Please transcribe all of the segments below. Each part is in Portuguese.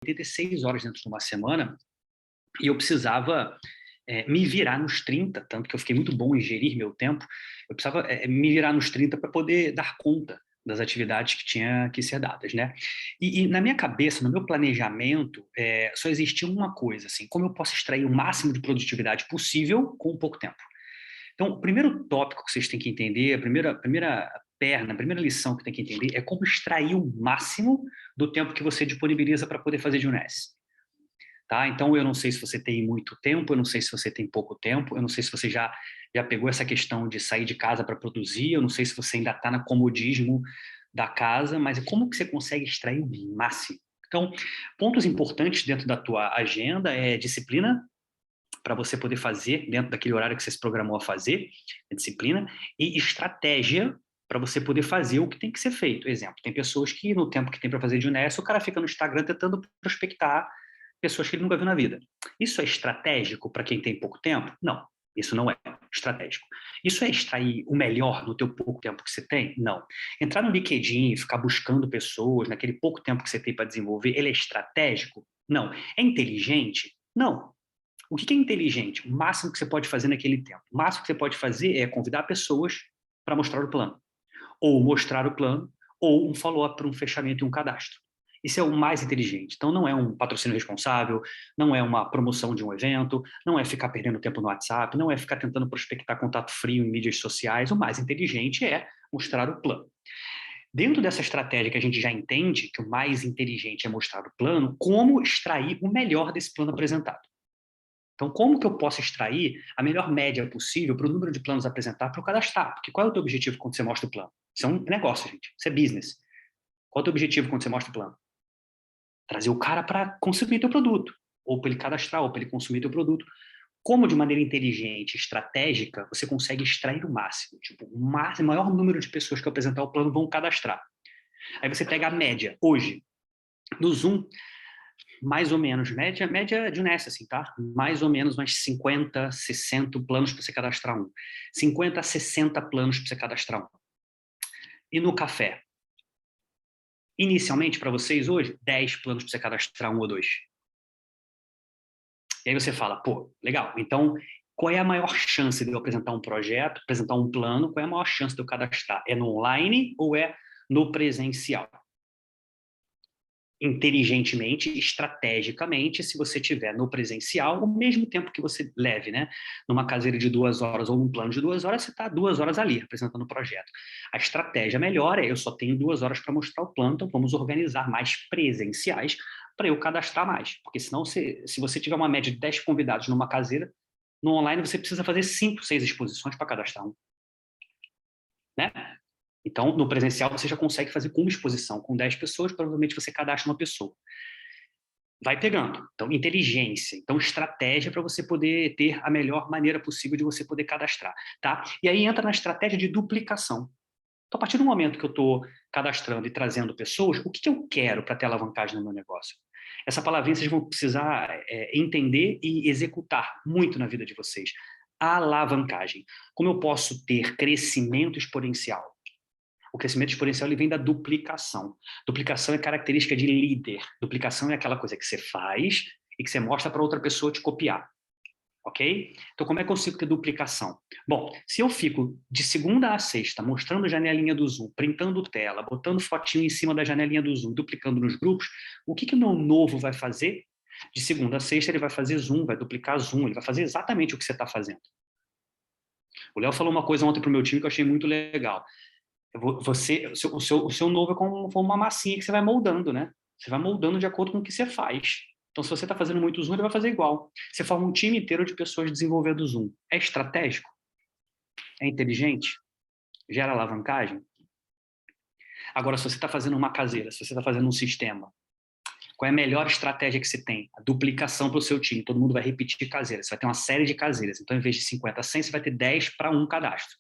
86 horas dentro de uma semana e eu precisava me virar nos 30, tanto que eu fiquei muito bom em gerir meu tempo, eu precisava me virar nos 30 para poder dar conta das atividades que tinha que ser dadas, né? E na minha cabeça, no meu planejamento, só existia uma coisa, assim, como eu posso extrair o máximo de produtividade possível com pouco tempo. Então, o primeiro tópico que vocês têm que entender, a primeira lição que tem que entender é como extrair o máximo do tempo que você disponibiliza para poder fazer de Juness. Tá? Então, eu não sei se você tem muito tempo, eu não sei se você tem pouco tempo, eu não sei se você já pegou essa questão de sair de casa para produzir, eu não sei se você ainda está no comodismo da casa, mas é como que você consegue extrair o máximo. Então, pontos importantes dentro da tua agenda é disciplina, para você poder fazer dentro daquele horário que você se programou a fazer, a disciplina, e estratégia para você poder fazer o que tem que ser feito. Exemplo, tem pessoas que no tempo que tem para fazer de Unesco, o cara fica no Instagram tentando prospectar pessoas que ele nunca viu na vida. Isso é estratégico para quem tem pouco tempo? Não, isso não é estratégico. Isso é extrair o melhor no teu pouco tempo que você tem? Não. Entrar no LinkedIn, ficar buscando pessoas naquele pouco tempo que você tem para desenvolver, ele é estratégico? Não. É inteligente? Não. O que é inteligente? O máximo que você pode fazer naquele tempo. O máximo que você pode fazer é convidar pessoas para mostrar o plano. Ou mostrar o plano, ou um follow-up para um fechamento e um cadastro. Isso é o mais inteligente. Então, não é um patrocínio responsável, não é uma promoção de um evento, não é ficar perdendo tempo no WhatsApp, não é ficar tentando prospectar contato frio em mídias sociais. O mais inteligente é mostrar o plano. Dentro dessa estratégia que a gente já entende que o mais inteligente é mostrar o plano, como extrair o melhor desse plano apresentado? Então, como que eu posso extrair a melhor média possível para o número de planos a apresentar para eu cadastrar? Porque qual é o teu objetivo quando você mostra o plano? Isso é um negócio, gente. Isso é business. Qual é o teu objetivo quando você mostra o plano? Trazer o cara para consumir teu produto, ou para ele cadastrar, ou para ele consumir teu produto. Como de maneira inteligente, estratégica, você consegue extrair o máximo. Tipo, o maior número de pessoas que apresentar o plano vão cadastrar. Aí você pega a média. Hoje, no Zoom, mais ou menos, média de Unesco, assim, tá? Mais ou menos umas 50, 60 planos para você cadastrar um. 50 a 60 planos para você cadastrar um. E no café? Inicialmente, para vocês hoje, 10 planos para você cadastrar um ou dois. E aí você fala, pô, legal, então qual é a maior chance de eu apresentar um projeto, apresentar um plano, qual é a maior chance de eu cadastrar? É no online ou é no presencial? Inteligentemente, estrategicamente, se você tiver no presencial, o mesmo tempo que você leve, né? Numa caseira de 2 horas ou num plano de 2 horas, você está 2 horas ali apresentando o projeto. A estratégia melhor é eu só tenho 2 horas para mostrar o plano, então vamos organizar mais presenciais para eu cadastrar mais. Porque senão, se você tiver uma média de 10 convidados numa caseira, no online você precisa fazer 5, 6 exposições para cadastrar um, né? Então, no presencial, você já consegue fazer com uma exposição. Com 10 pessoas, provavelmente você cadastra uma pessoa. Vai pegando. Então, inteligência. Então, estratégia para você poder ter a melhor maneira possível de você poder cadastrar. Tá? E aí entra na estratégia de duplicação. Então, a partir do momento que eu estou cadastrando e trazendo pessoas, o que eu quero para ter alavancagem no meu negócio? Essa palavrinha vocês vão precisar entender e executar muito na vida de vocês. Alavancagem. Como eu posso ter crescimento exponencial? O crescimento exponencial ele vem da duplicação. Duplicação é característica de líder. Duplicação é aquela coisa que você faz e que você mostra para outra pessoa te copiar. Ok? Então, como é que eu consigo ter duplicação? Bom, se eu fico de segunda a sexta mostrando a janelinha do Zoom, printando tela, botando fotinho em cima da janelinha do Zoom, duplicando nos grupos, o que o meu novo vai fazer? De segunda a sexta ele vai fazer Zoom, vai duplicar Zoom, ele vai fazer exatamente o que você está fazendo. O Léo falou uma coisa ontem para o meu time que eu achei muito legal. O seu novo é como uma massinha que você vai moldando, né? Você vai moldando de acordo com o que você faz. Então, se você está fazendo muito Zoom, ele vai fazer igual. Você forma um time inteiro de pessoas desenvolvendo Zoom. É estratégico? É inteligente? Gera alavancagem? Agora, se você está fazendo uma caseira, se você está fazendo um sistema, qual é a melhor estratégia que você tem? A duplicação para o seu time. Todo mundo vai repetir caseira. Você vai ter uma série de caseiras. Então, em vez de 50 a 100, você vai ter 10 para um cadastro.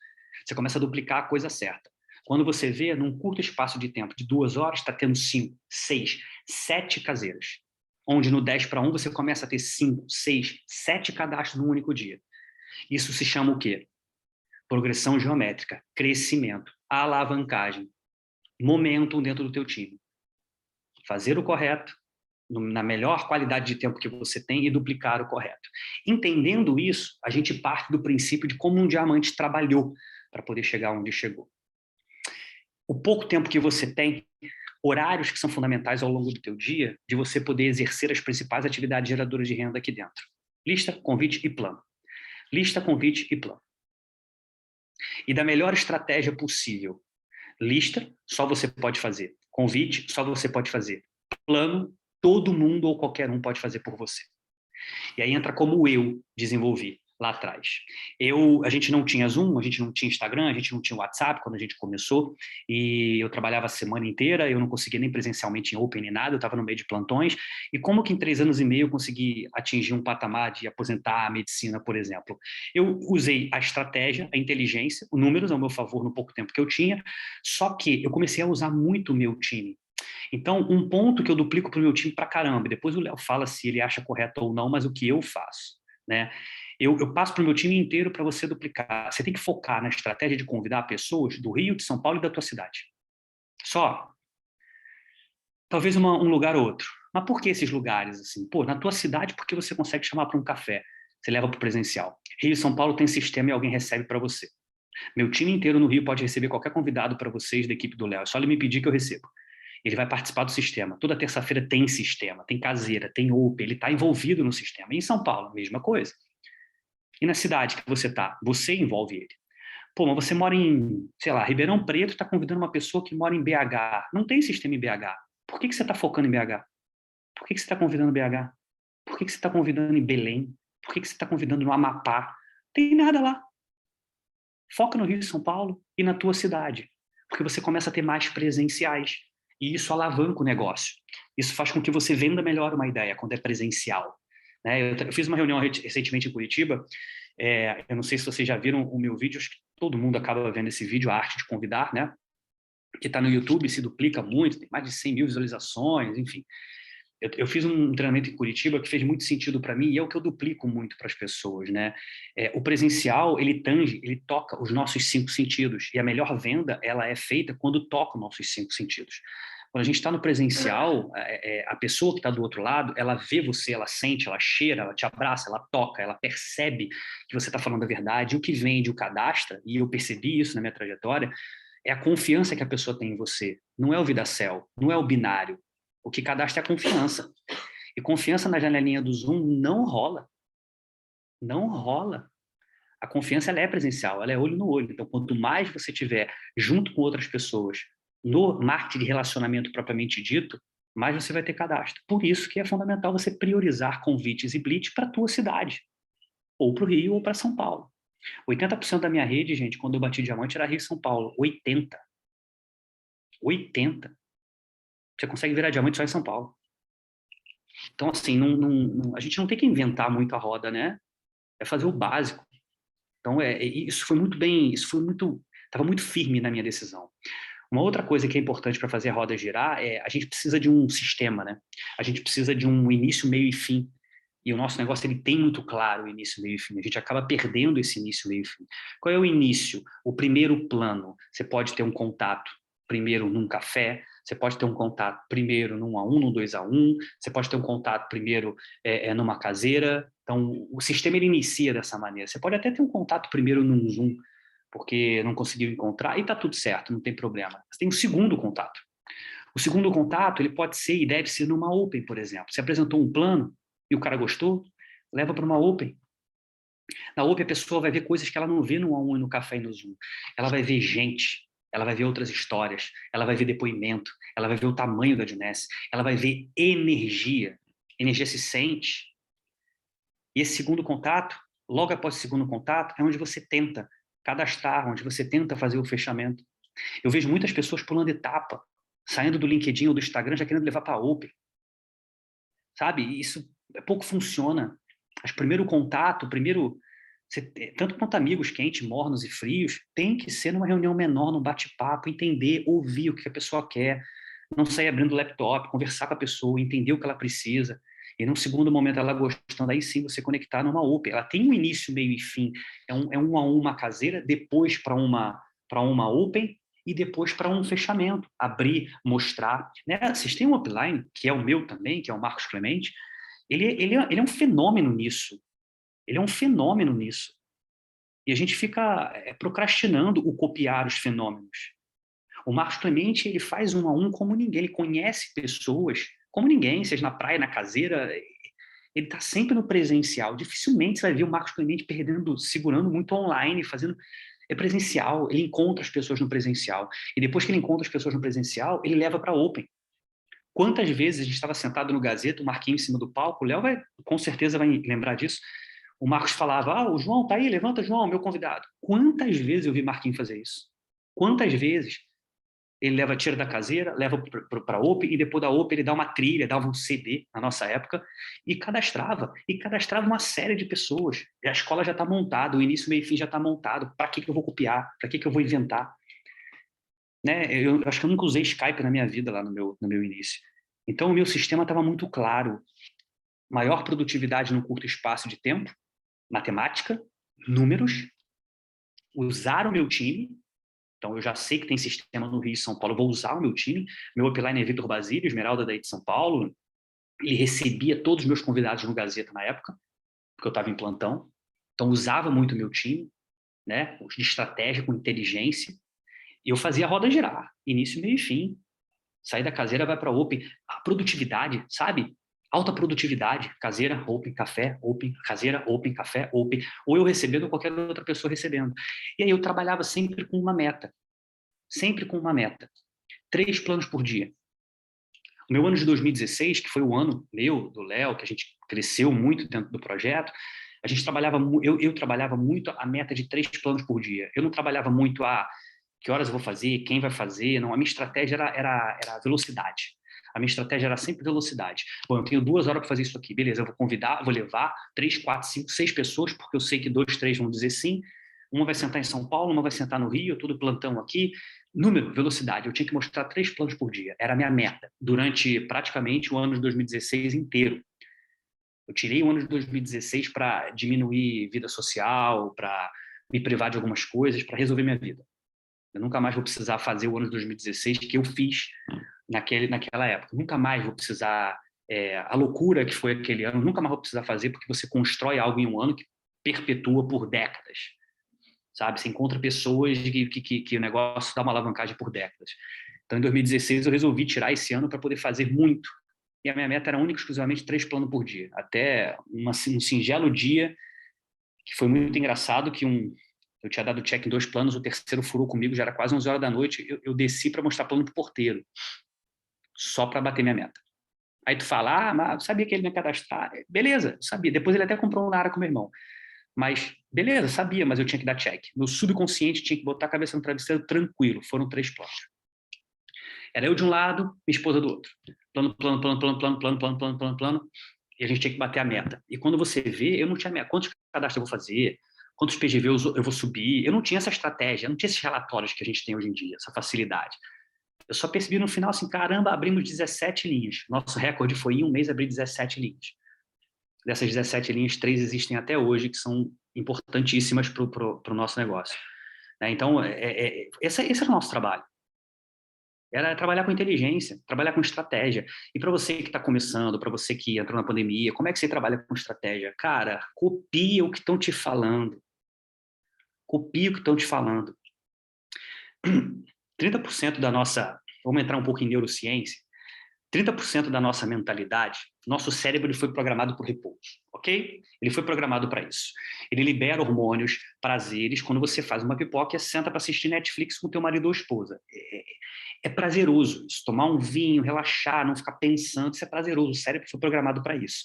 Você começa a duplicar a coisa certa. Quando você vê, num curto espaço de tempo, de 2 horas, está tendo 5, 6, 7 caseiras. Onde no 10 para um você começa a ter 5, 6, 7 cadastros num único dia. Isso se chama o quê? Progressão geométrica, crescimento, alavancagem, momentum dentro do teu time. Fazer o correto, na melhor qualidade de tempo que você tem e duplicar o correto. Entendendo isso, a gente parte do princípio de como um diamante trabalhou para poder chegar onde chegou. O pouco tempo que você tem, horários que são fundamentais ao longo do teu dia, de você poder exercer as principais atividades geradoras de renda aqui dentro. Lista, convite e plano. Lista, convite e plano. E da melhor estratégia possível. Lista, só você pode fazer. Convite, só você pode fazer. Plano, todo mundo ou qualquer um pode fazer por você. E aí entra como eu desenvolvi lá atrás. A gente não tinha Zoom, a gente não tinha Instagram, a gente não tinha WhatsApp quando a gente começou, e eu trabalhava a semana inteira, eu não conseguia nem presencialmente em Open nem nada, eu estava no meio de plantões, e como que em 3 anos e meio eu consegui atingir um patamar de aposentar a medicina, por exemplo? Eu usei a estratégia, a inteligência, os números ao meu favor no pouco tempo que eu tinha, só que eu comecei a usar muito o meu time. Então, um ponto que eu duplico para o meu time para caramba, e depois o Léo fala se ele acha correto ou não, mas o que eu faço, né? Eu passo para o meu time inteiro para você duplicar. Você tem que focar na estratégia de convidar pessoas do Rio, de São Paulo e da tua cidade. Só. Talvez um lugar ou outro. Mas por que esses lugares? Assim? Pô, na tua cidade, porque você consegue chamar para um café. Você leva para o presencial. Rio e São Paulo tem sistema e alguém recebe para você. Meu time inteiro no Rio pode receber qualquer convidado para vocês da equipe do Léo. É só ele me pedir que eu recebo. Ele vai participar do sistema. Toda terça-feira tem sistema, tem caseira, tem open, ele está envolvido no sistema. E em São Paulo, mesma coisa. E na cidade que você está, você envolve ele. Pô, mas você mora em, sei lá, Ribeirão Preto, está convidando uma pessoa que mora em BH. Não tem sistema em BH. Por que você está focando em BH? Por que você está convidando BH? Por que você está convidando em Belém? Por que você está convidando no Amapá? Não tem nada lá. Foca no Rio e São Paulo e na tua cidade. Porque você começa a ter mais presenciais. E isso alavanca o negócio. Isso faz com que você venda melhor uma ideia quando é presencial. Né? Eu fiz uma reunião recentemente em Curitiba. Eu não sei se vocês já viram o meu vídeo, acho que todo mundo acaba vendo esse vídeo, a arte de convidar, né? Que está no YouTube, se duplica muito, tem mais de 100 mil visualizações, enfim. Eu fiz um treinamento em Curitiba que fez muito sentido para mim e é o que eu duplico muito para as pessoas, né? O presencial, ele toca os nossos 5 sentidos e a melhor venda, ela é feita quando toca os nossos 5 sentidos. Quando a gente está no presencial, a pessoa que está do outro lado, ela vê você, ela sente, ela cheira, ela te abraça, ela toca, ela percebe que você está falando a verdade. O que vende, o cadastra, e eu percebi isso na minha trajetória, é a confiança que a pessoa tem em você. Não é o vidacel, não é o binário. O que cadastra é a confiança. E confiança na janelinha do Zoom não rola. Não rola. A confiança ela é presencial, ela é olho no olho. Então, quanto mais você tiver junto com outras pessoas no marketing de relacionamento propriamente dito, mais você vai ter cadastro. Por isso que é fundamental você priorizar convites e blitz para a tua cidade. Ou para o Rio ou para São Paulo. 80% da minha rede, gente, quando eu bati diamante, era Rio e São Paulo. 80. 80. Você consegue virar diamante só em São Paulo. Então, assim, a gente não tem que inventar muito a roda, né? É fazer o básico. Então, isso foi muito bem, estava muito firme na minha decisão. Uma outra coisa que é importante para fazer a roda girar é a gente precisa de um sistema, né? A gente precisa de um início, meio e fim. E o nosso negócio ele tem muito claro o início, meio e fim. A gente acaba perdendo esse início, meio e fim. Qual é o início? O primeiro plano. Você pode ter um contato primeiro num café, você pode ter um contato primeiro num 1 a 1, num 2 a 1, você pode ter um contato primeiro numa caseira. Então, o sistema ele inicia dessa maneira. Você pode até ter um contato primeiro num Zoom, porque não conseguiu encontrar, e está tudo certo, não tem problema. Você tem um segundo contato. O segundo contato ele pode ser e deve ser numa Open, por exemplo. Você apresentou um plano e o cara gostou, leva para uma Open. Na Open a pessoa vai ver coisas que ela não vê no 1 a 1 e no café e no Zoom. Ela vai ver gente, ela vai ver outras histórias, ela vai ver depoimento, ela vai ver o tamanho da audiência, ela vai ver energia. Energia se sente. E esse segundo contato, logo após o segundo contato, é onde você tenta cadastrar, onde você tenta fazer o fechamento. Eu vejo muitas pessoas pulando etapa, saindo do LinkedIn ou do Instagram já querendo levar para a Open. Sabe? Isso pouco funciona. Mas primeiro contato, tanto quanto amigos quentes, mornos e frios, tem que ser numa reunião menor, num bate-papo, entender, ouvir o que a pessoa quer, não sair abrindo o laptop, conversar com a pessoa, entender o que ela precisa. E num segundo momento ela gostando, aí sim você conectar numa Open. Ela tem um início, meio e fim. É um a uma caseira, depois para uma Open, e depois para um fechamento, abrir, mostrar, né? Vocês têm um upline, que é o meu também, que é o Marcos Clemente, ele é um fenômeno nisso. Ele é um fenômeno nisso. E a gente fica procrastinando o copiar os fenômenos. O Marcos Clemente, ele faz um a um como ninguém, ele conhece pessoas como ninguém, seja na praia, na caseira, ele está sempre no presencial. Dificilmente você vai ver o Marcos Clemente perdendo, segurando muito online, fazendo... É presencial, ele encontra as pessoas no presencial. E depois que ele encontra as pessoas no presencial, ele leva para Open. Quantas vezes a gente estava sentado no Gazeta, o Marquinhos em cima do palco, o Léo com certeza vai lembrar disso, o Marcos falava, o João tá aí, levanta, João, meu convidado. Quantas vezes eu vi Marquinhos fazer isso? Quantas vezes? Ele leva tira da caseira, leva para a Open, e depois da Open ele dá uma trilha, dava um CD na nossa época, e cadastrava uma série de pessoas. E a escola já está montada, o início, meio e fim já está montado. Para que eu vou copiar? Para que eu vou inventar? Né? Eu acho que eu nunca usei Skype na minha vida lá no meu início. Então o meu sistema estava muito claro. Maior produtividade num curto espaço de tempo, matemática, números, usar o meu time. Então, eu já sei que tem sistema no Rio e São Paulo, eu vou usar o meu time. Meu upline é Vitor Basílio, Esmeralda daí de São Paulo. Ele recebia todos os meus convidados no Gazeta na época, porque eu estava em plantão. Então, usava muito o meu time, né, de estratégia, com inteligência. E eu fazia a roda girar, início, meio e fim. Sair da caseira, vai para Open. A produtividade, sabe? Alta produtividade, caseira, Open, café, Open, caseira, Open, café, Open. Ou eu recebendo, ou qualquer outra pessoa recebendo. E aí eu trabalhava sempre com uma meta. Sempre com uma meta. 3 planos por dia. O meu ano de 2016, que foi o ano meu, do Léo, que a gente cresceu muito dentro do projeto, a gente trabalhava, eu trabalhava muito a meta de 3 planos por dia. Eu não trabalhava muito que horas eu vou fazer, quem vai fazer, não. A minha estratégia era velocidade. A minha estratégia era sempre velocidade. Bom, eu tenho 2 horas para fazer isso aqui, beleza, eu vou convidar, vou levar 3, 4, 5, 6 pessoas, porque eu sei que 2, 3 vão dizer sim, uma vai sentar em São Paulo, uma vai sentar no Rio, tudo plantão aqui. Número, velocidade, eu tinha que mostrar 3 planos por dia, era a minha meta, durante praticamente o ano de 2016 inteiro. Eu tirei o ano de 2016 para diminuir vida social, para me privar de algumas coisas, para resolver minha vida. Eu nunca mais vou precisar fazer o ano de 2016 que eu fiz naquela época. Nunca mais vou precisar... a loucura que foi aquele ano, nunca mais vou precisar fazer, porque você constrói algo em um ano que perpetua por décadas. Sabe? Você encontra pessoas que o negócio dá uma alavancagem por décadas. Então, em 2016, eu resolvi tirar esse ano para poder fazer muito. E a minha meta era única e exclusivamente 3 planos por dia. Até um singelo dia, que foi muito engraçado, que eu tinha dado check em 2 planos, o terceiro furou comigo, já era quase 11 horas da noite, eu desci para mostrar plano pro porteiro, só para bater minha meta. Aí tu fala, mas eu sabia que ele ia cadastrar. Beleza, sabia. Depois ele até comprou um Nara com meu irmão. Mas, beleza, sabia, mas eu tinha que dar check. Meu subconsciente tinha que botar a cabeça no travesseiro tranquilo. Foram 3 planos. Era eu de um lado, minha esposa do outro. Plano, plano, plano, plano, plano, plano, plano, plano, plano, plano. E a gente tinha que bater a meta. E quando você vê, eu não tinha meta. Quantos cadastros eu vou fazer? Quantos PGV eu vou subir? Eu não tinha essa estratégia, eu não tinha esses relatórios que a gente tem hoje em dia, essa facilidade. Eu só percebi no final assim, caramba, abrimos 17 linhas. Nosso recorde foi em um mês abrir 17 linhas. Dessas 17 linhas, 3 existem até hoje, que são importantíssimas para o nosso negócio. Né? Então, esse era o nosso trabalho. Era trabalhar com inteligência, trabalhar com estratégia. E para você que está começando, para você que entrou na pandemia, como é que você trabalha com estratégia? Cara, copia o que estão te falando. Copia o que estão te falando. 30% da nossa... Vamos entrar um pouco em neurociência. 30% da nossa mentalidade, nosso cérebro ele foi programado por repouso, ok? Ele foi programado para isso. Ele libera hormônios, prazeres. Quando você faz uma pipoca e senta para assistir Netflix com teu marido ou esposa. É prazeroso isso. Tomar um vinho, relaxar, não ficar pensando, isso é prazeroso. O cérebro foi programado para isso.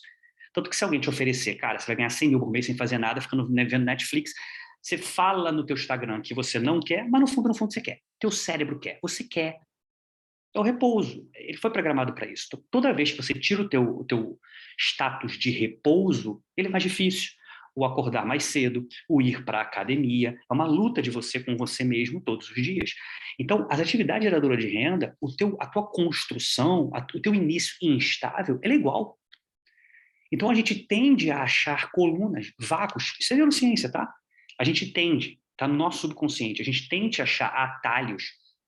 Tanto que se alguém te oferecer, cara, você vai ganhar 100 mil por mês sem fazer nada, ficando vendo Netflix, você fala no teu Instagram que você não quer, mas no fundo você quer. Teu cérebro quer. Você quer. É o repouso. Ele foi programado para isso. Então, toda vez que você tira o teu status de repouso, ele é mais difícil. O acordar mais cedo, o ir para a academia. É uma luta de você com você mesmo todos os dias. Então, as atividades geradoras de renda, a tua construção, o teu início instável, ela é igual. Então, a gente tende a achar colunas, vácuos. Isso é neurociência, tá? A gente tende, tá no nosso subconsciente, a gente tende a achar atalhos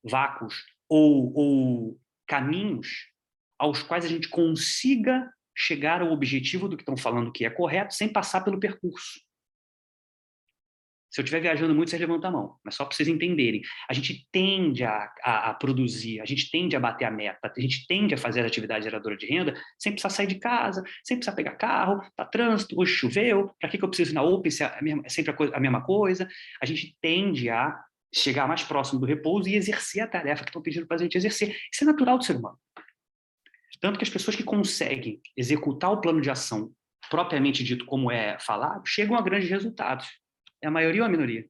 vácuos ou caminhos aos quais a gente consiga chegar ao objetivo do que estão falando que é correto, sem passar pelo percurso. Se eu estiver viajando muito, vocês levantam a mão, mas só para vocês entenderem. A gente tende a produzir, a gente tende a bater a meta, a gente tende a fazer a atividade geradora de renda sem precisar sair de casa, sem precisar pegar carro, tá trânsito, hoje choveu, para que eu preciso ir na Open, se é sempre a mesma coisa. A gente tende a chegar mais próximo do repouso e exercer a tarefa que estão pedindo para a gente exercer. Isso é natural do ser humano. Tanto que as pessoas que conseguem executar o plano de ação propriamente dito como é falado, chegam a grandes resultados. É a maioria ou a minoria?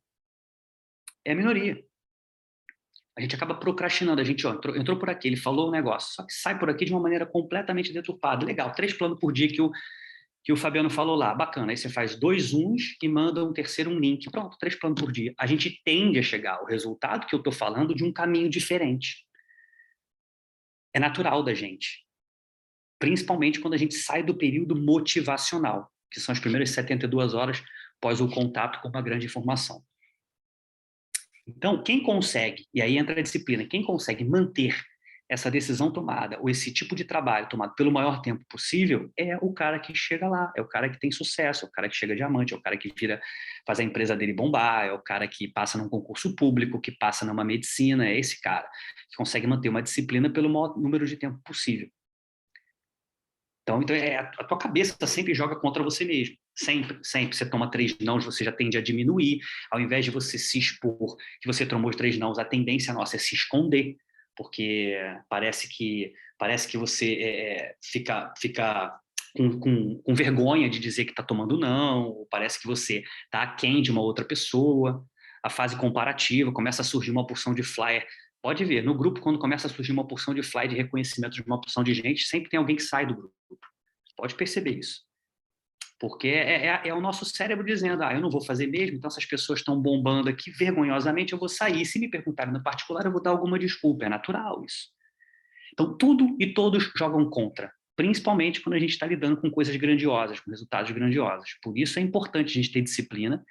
É a minoria. A gente acaba procrastinando. A gente entrou por aqui, ele falou um negócio, só que sai por aqui de uma maneira completamente deturpada. Legal, 3 planos por dia que o Fabiano falou lá. Bacana. Aí você faz 2 uns e manda um terceiro um link. Pronto, 3 planos por dia. A gente tende a chegar ao resultado que eu estou falando de um caminho diferente. É natural da gente. Principalmente quando a gente sai do período motivacional, que são as primeiras 72 horas após o contato com uma grande informação. Então, quem consegue, e aí entra a disciplina, quem consegue manter essa decisão tomada, ou esse tipo de trabalho tomado pelo maior tempo possível, é o cara que chega lá, é o cara que tem sucesso, é o cara que chega diamante, é o cara que faz a empresa dele bombar, é o cara que passa num concurso público, que passa numa medicina, é esse cara que consegue manter uma disciplina pelo maior número de tempo possível. Então a tua cabeça sempre joga contra você mesmo. Sempre, sempre. Você toma 3 nãos, você já tende a diminuir. Ao invés de você se expor, que você tomou 3 nãos, a tendência nossa é se esconder, porque parece que você fica com vergonha de dizer que está tomando não, ou parece que você está aquém de uma outra pessoa. A fase comparativa, começa a surgir uma porção de flyer. Pode ver, no grupo, quando começa a surgir uma porção de flyer de reconhecimento de uma porção de gente, sempre tem alguém que sai do grupo. Pode perceber isso. Porque é o nosso cérebro dizendo, eu não vou fazer mesmo, então essas pessoas estão bombando aqui, vergonhosamente eu vou sair. Se me perguntarem no particular, eu vou dar alguma desculpa. É natural isso. Então, tudo e todos jogam contra, principalmente quando a gente está lidando com coisas grandiosas, com resultados grandiosos. Por isso é importante a gente ter disciplina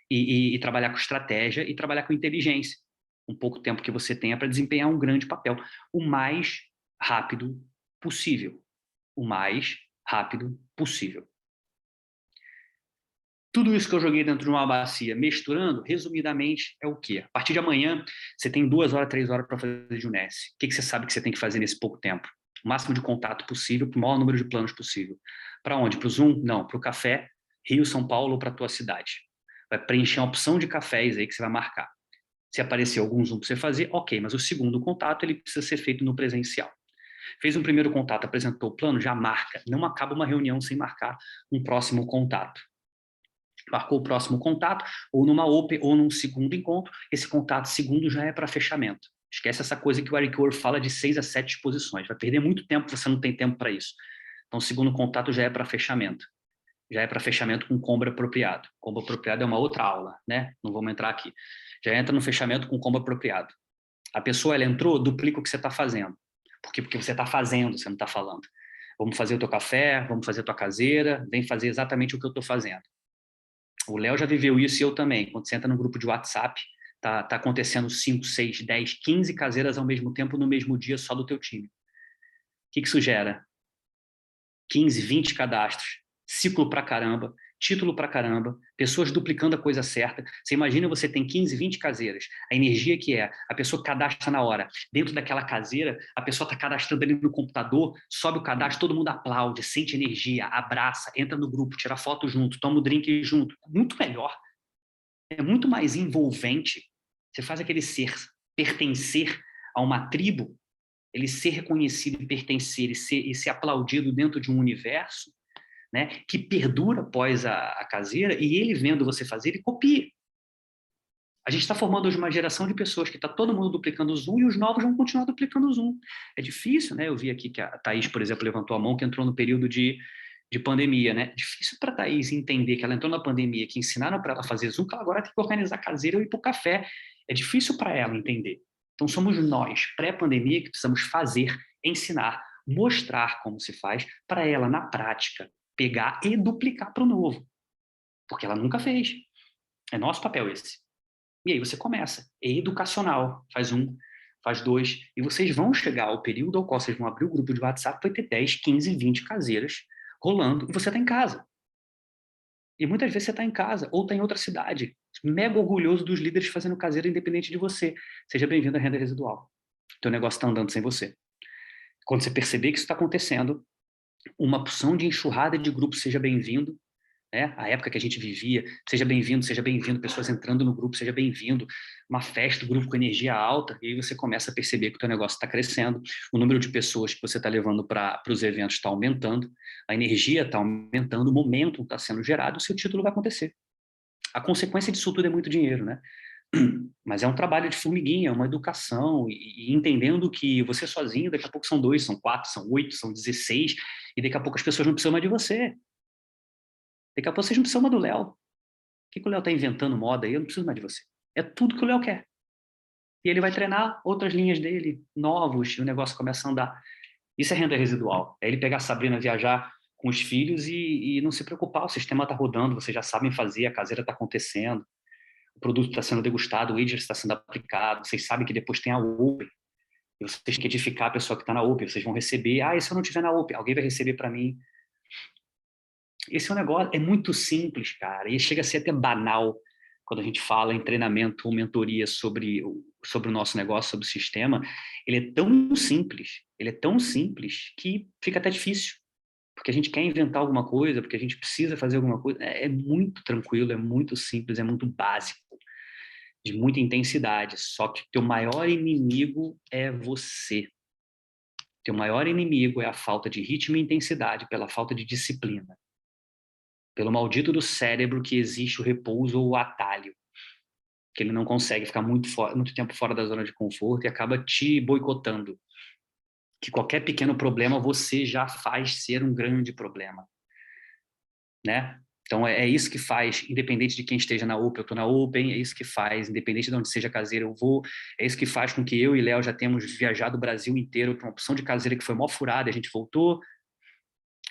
e trabalhar com estratégia e trabalhar com inteligência. Um pouco tempo que você tenha para desempenhar um grande papel, o mais rápido possível. O mais rápido possível. Tudo isso que eu joguei dentro de uma bacia, misturando, resumidamente, é o quê? A partir de amanhã, você tem 2 horas, 3 horas para fazer de UNES. O que você sabe que você tem que fazer nesse pouco tempo? O máximo de contato possível, para o maior número de planos possível. Para onde? Para o Zoom? Não, para o café, Rio, São Paulo ou para a tua cidade. Vai preencher uma opção de cafés aí que você vai marcar. Se aparecer algum Zoom para você fazer, ok, mas o segundo contato ele precisa ser feito no presencial. Fez um primeiro contato, apresentou o plano, já marca. Não acaba uma reunião sem marcar um próximo contato. Marcou o próximo contato, ou numa Open, ou num segundo encontro, esse contato segundo já é para fechamento. Esquece essa coisa que o Eric Worre fala de 6 a 7 exposições. Vai perder muito tempo, você não tem tempo para isso. Então, o segundo contato já é para fechamento. Já é para fechamento com combo apropriado. Combo apropriado é uma outra aula, né? Não vamos entrar aqui. Já entra no fechamento com combo apropriado. A pessoa, ela entrou, duplica o que você está fazendo. Porque você está fazendo, você não está falando. Vamos fazer o teu café, vamos fazer a tua caseira, vem fazer exatamente o que eu estou fazendo. O Léo já viveu isso e eu também. Quando você entra no grupo de WhatsApp, tá acontecendo 5, 6, 10, 15 caseiras ao mesmo tempo no mesmo dia só do teu time. O que isso gera? 15, 20 cadastros, ciclo pra caramba, título pra caramba, pessoas duplicando a coisa certa. Você imagina, você tem 15, 20 caseiras, a energia que é, a pessoa cadastra na hora. Dentro daquela caseira, a pessoa está cadastrando ali no computador, sobe o cadastro, todo mundo aplaude, sente energia, abraça, entra no grupo, tira foto junto, toma o drink junto. Muito melhor. É muito mais envolvente. Você faz aquele ser pertencer a uma tribo, ele ser reconhecido e pertencer e ser aplaudido dentro de um universo, né, que perdura após a caseira, e ele vendo você fazer, ele copia. A gente está formando hoje uma geração de pessoas que está todo mundo duplicando o Zoom e os novos vão continuar duplicando o Zoom. É difícil, né? Eu vi aqui que a Thaís, por exemplo, levantou a mão, que entrou no período de pandemia, né? Difícil para a Thaís entender que ela entrou na pandemia, que ensinaram para ela fazer Zoom, que ela agora tem que organizar caseira ou ir para o café. É difícil para ela entender. Então, somos nós, pré-pandemia, que precisamos fazer, ensinar, mostrar como se faz, para ela, na prática, pegar e duplicar para o novo. Porque ela nunca fez. É nosso papel esse. E aí você começa. É educacional. Faz 1, faz 2, e vocês vão chegar ao período ao qual vocês vão abrir o grupo de WhatsApp, vai ter 10, 15, 20 caseiras rolando, e você está em casa. E muitas vezes você está em casa, ou está em outra cidade, mega orgulhoso dos líderes fazendo caseira independente de você. Seja bem-vindo à renda residual. Teu negócio está andando sem você. Quando você perceber que isso está acontecendo, uma opção de enxurrada de grupo, seja bem-vindo, né? A época que a gente vivia, seja bem-vindo, pessoas entrando no grupo, seja bem-vindo, uma festa, grupo com energia alta, e aí você começa a perceber que o teu negócio está crescendo, o número de pessoas que você está levando para os eventos está aumentando, a energia está aumentando, o momento está sendo gerado, o seu título vai acontecer. A consequência disso tudo é muito dinheiro, né? Mas é um trabalho de formiguinha, uma educação, e entendendo que você sozinho, daqui a pouco são 2, são 4, são 8, são 16, e daqui a pouco as pessoas não precisam mais de você. Daqui a pouco vocês não precisam mais do Léo. O que o Léo está inventando moda aí? Eu não preciso mais de você. É tudo que o Léo quer. E ele vai treinar outras linhas dele, novos, e o negócio começa a andar. Isso é renda residual. É ele pegar a Sabrina, viajar com os filhos e não se preocupar. O sistema está rodando, vocês já sabem fazer, a caseira está acontecendo, o produto está sendo degustado, o widget está sendo aplicado, vocês sabem que depois tem a Open, e vocês têm que edificar a pessoa que está na Open, vocês vão receber, e se eu não estiver na Open, alguém vai receber para mim. Esse é um negócio, é muito simples, cara, e chega a ser até banal quando a gente fala em treinamento ou mentoria sobre o nosso negócio, sobre o sistema. Ele é tão simples que fica até difícil, porque a gente quer inventar alguma coisa, porque a gente precisa fazer alguma coisa. É muito tranquilo, é muito simples, é muito básico, de muita intensidade, só que teu maior inimigo é você. Teu maior inimigo é a falta de ritmo e intensidade, pela falta de disciplina. Pelo maldito do cérebro que existe o repouso ou o atalho, que ele não consegue ficar muito tempo fora da zona de conforto e acaba te boicotando. Que qualquer pequeno problema você já faz ser um grande problema, né? Então é isso que faz, independente de quem esteja na Open, eu estou na Open, é isso que faz, independente de onde seja caseira, eu vou, é isso que faz com que eu e Léo já temos viajado o Brasil inteiro para uma opção de caseira que foi mó furada, a gente voltou.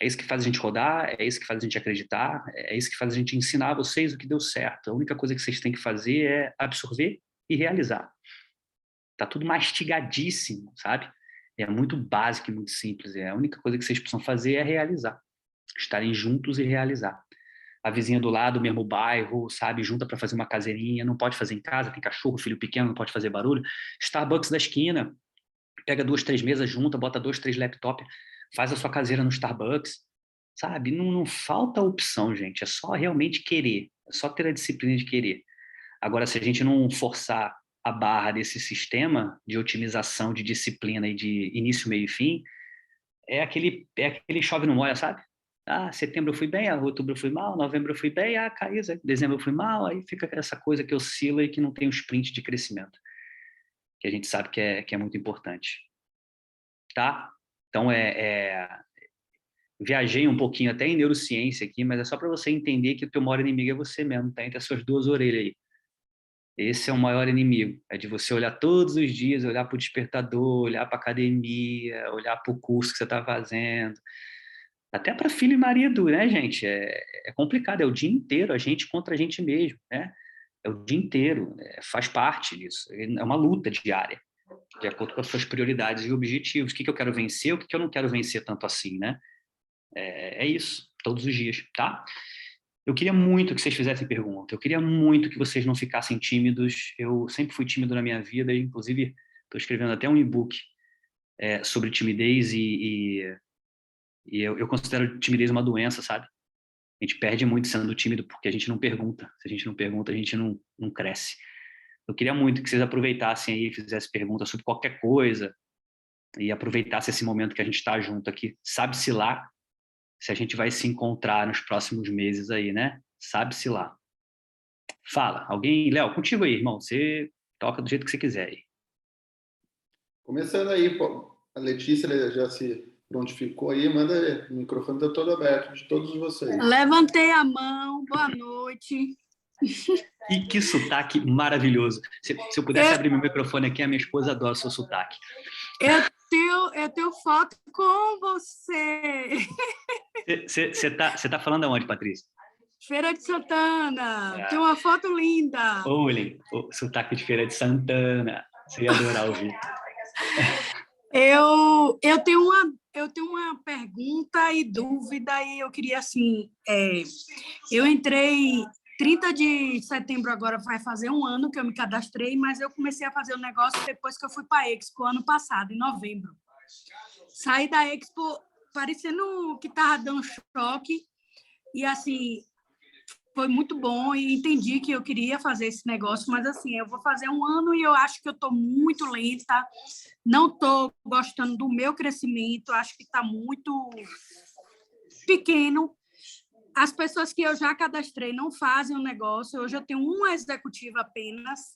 É isso que faz a gente rodar, é isso que faz a gente acreditar, é isso que faz a gente ensinar a vocês o que deu certo. A única coisa que vocês têm que fazer é absorver e realizar. Tá tudo mastigadíssimo, sabe? É muito básico e muito simples. A única coisa que vocês precisam fazer é realizar. Estarem juntos e realizar. A vizinha do lado, o mesmo bairro, sabe? Junta para fazer uma caseirinha. Não pode fazer em casa, tem cachorro, filho pequeno, não pode fazer barulho. Starbucks da esquina. Pega 2, 3 mesas junta, bota 2, 3 laptops, faz a sua caseira no Starbucks, sabe? Não falta opção, gente. É só realmente querer. É só ter a disciplina de querer. Agora, se a gente não forçar a barra desse sistema de otimização, de disciplina e de início, meio e fim, é aquele chove não molha, sabe? Setembro eu fui bem, outubro eu fui mal, novembro eu fui bem, caiu, dezembro eu fui mal, aí fica essa coisa que oscila e que não tem o sprint de crescimento, que a gente sabe que é muito importante, tá? Então, viajei um pouquinho até em neurociência aqui, mas é só para você entender que o teu maior inimigo é você mesmo, tá entre as suas duas orelhas aí. Esse é o maior inimigo, é de você olhar todos os dias, olhar para o despertador, olhar para a academia, olhar para o curso que você está fazendo, até para filho e marido, né, gente? É complicado, é o dia inteiro, a gente contra a gente mesmo, né? É o dia inteiro, faz parte disso, é uma luta diária, de acordo com as suas prioridades e objetivos. O que eu quero vencer, o que eu não quero vencer tanto assim, né? É isso, todos os dias, tá? Eu queria muito que vocês fizessem pergunta, eu queria muito que vocês não ficassem tímidos. Eu sempre fui tímido na minha vida, e inclusive estou escrevendo até um e-book sobre timidez e eu considero timidez uma doença, sabe? A gente perde muito sendo tímido porque a gente não pergunta. Se a gente não pergunta, a gente não cresce. Eu queria muito que vocês aproveitassem aí, fizessem perguntas sobre qualquer coisa e aproveitassem esse momento que a gente está junto aqui. Sabe-se lá se a gente vai se encontrar nos próximos meses aí, né? Sabe-se lá. Fala, alguém... Léo, contigo aí, irmão. Você toca do jeito que você quiser aí. Começando aí, pô. A Letícia já se prontificou aí, manda o microfone está todo aberto de todos vocês. Levantei a mão, boa noite. E que sotaque maravilhoso. Se eu pudesse abrir meu microfone aqui, a minha esposa adora o seu sotaque. Eu tenho foto com você. Você tá falando aonde, Patrícia? Feira de Santana. Tem uma foto linda. Olhem, o sotaque de Feira de Santana. Você ia adorar ouvir. Eu tenho uma pergunta e dúvida, e eu queria, assim, eu entrei 30 de setembro, agora vai fazer um ano que eu me cadastrei, mas eu comecei a fazer o negócio depois que eu fui para a Expo, ano passado, em novembro. Saí da Expo parecendo que estava dando choque, e, assim, foi muito bom e entendi que eu queria fazer esse negócio, mas, assim, eu vou fazer um ano e eu acho que eu estou muito lenta, não estou gostando do meu crescimento, acho que está muito pequeno. As pessoas que eu já cadastrei não fazem o negócio. Hoje eu tenho uma executiva apenas,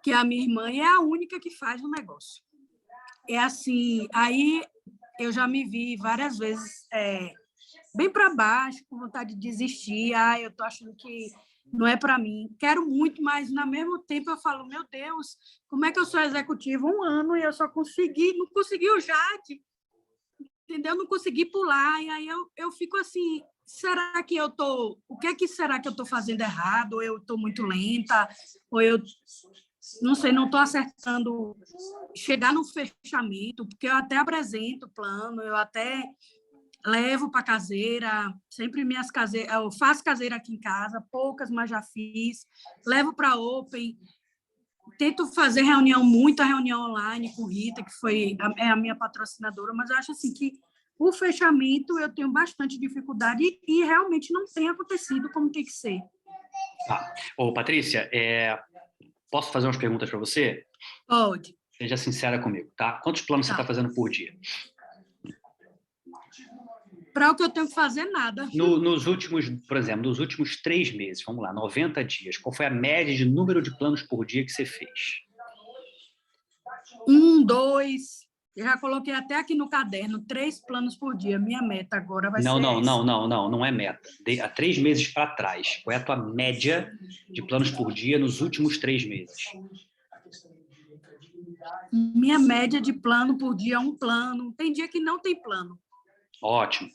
que é a minha irmã, e é a única que faz o negócio. É assim, aí eu já me vi várias vezes bem para baixo, com vontade de desistir. Eu estou achando que não é para mim. Quero muito, mas, ao mesmo tempo, eu falo, meu Deus, como é que eu sou executiva um ano e eu só não consegui o JAD, entendeu? Não consegui pular. E aí eu fico assim, será que eu estou... O que será que eu estou fazendo errado? Ou eu estou muito lenta? Ou eu... Não sei, não estou acertando chegar no fechamento, porque eu até apresento o plano, eu até levo para caseira, sempre minhas caseiras, eu faço caseira aqui em casa, poucas, mas já fiz, levo para Open, tento fazer muita reunião online com Rita, que é a minha patrocinadora, mas eu acho assim que o fechamento eu tenho bastante dificuldade e realmente não tem acontecido como tem que ser. Ô, Patrícia, posso fazer umas perguntas para você? Pode. Seja sincera comigo, tá? Quantos planos você está fazendo por dia? Para o que eu tenho que fazer, nada. Nos últimos, por exemplo, nos últimos 3 meses, vamos lá, 90 dias, qual foi a média de número de planos por dia que você fez? 1, 2, eu já coloquei até aqui no caderno, 3 planos por dia. Minha meta agora vai ser essa. Não é meta. Há 3 meses para trás, qual é a tua média de planos por dia nos últimos 3 meses? Minha média de plano por dia é um plano. Tem dia que não tem plano. Ótimo.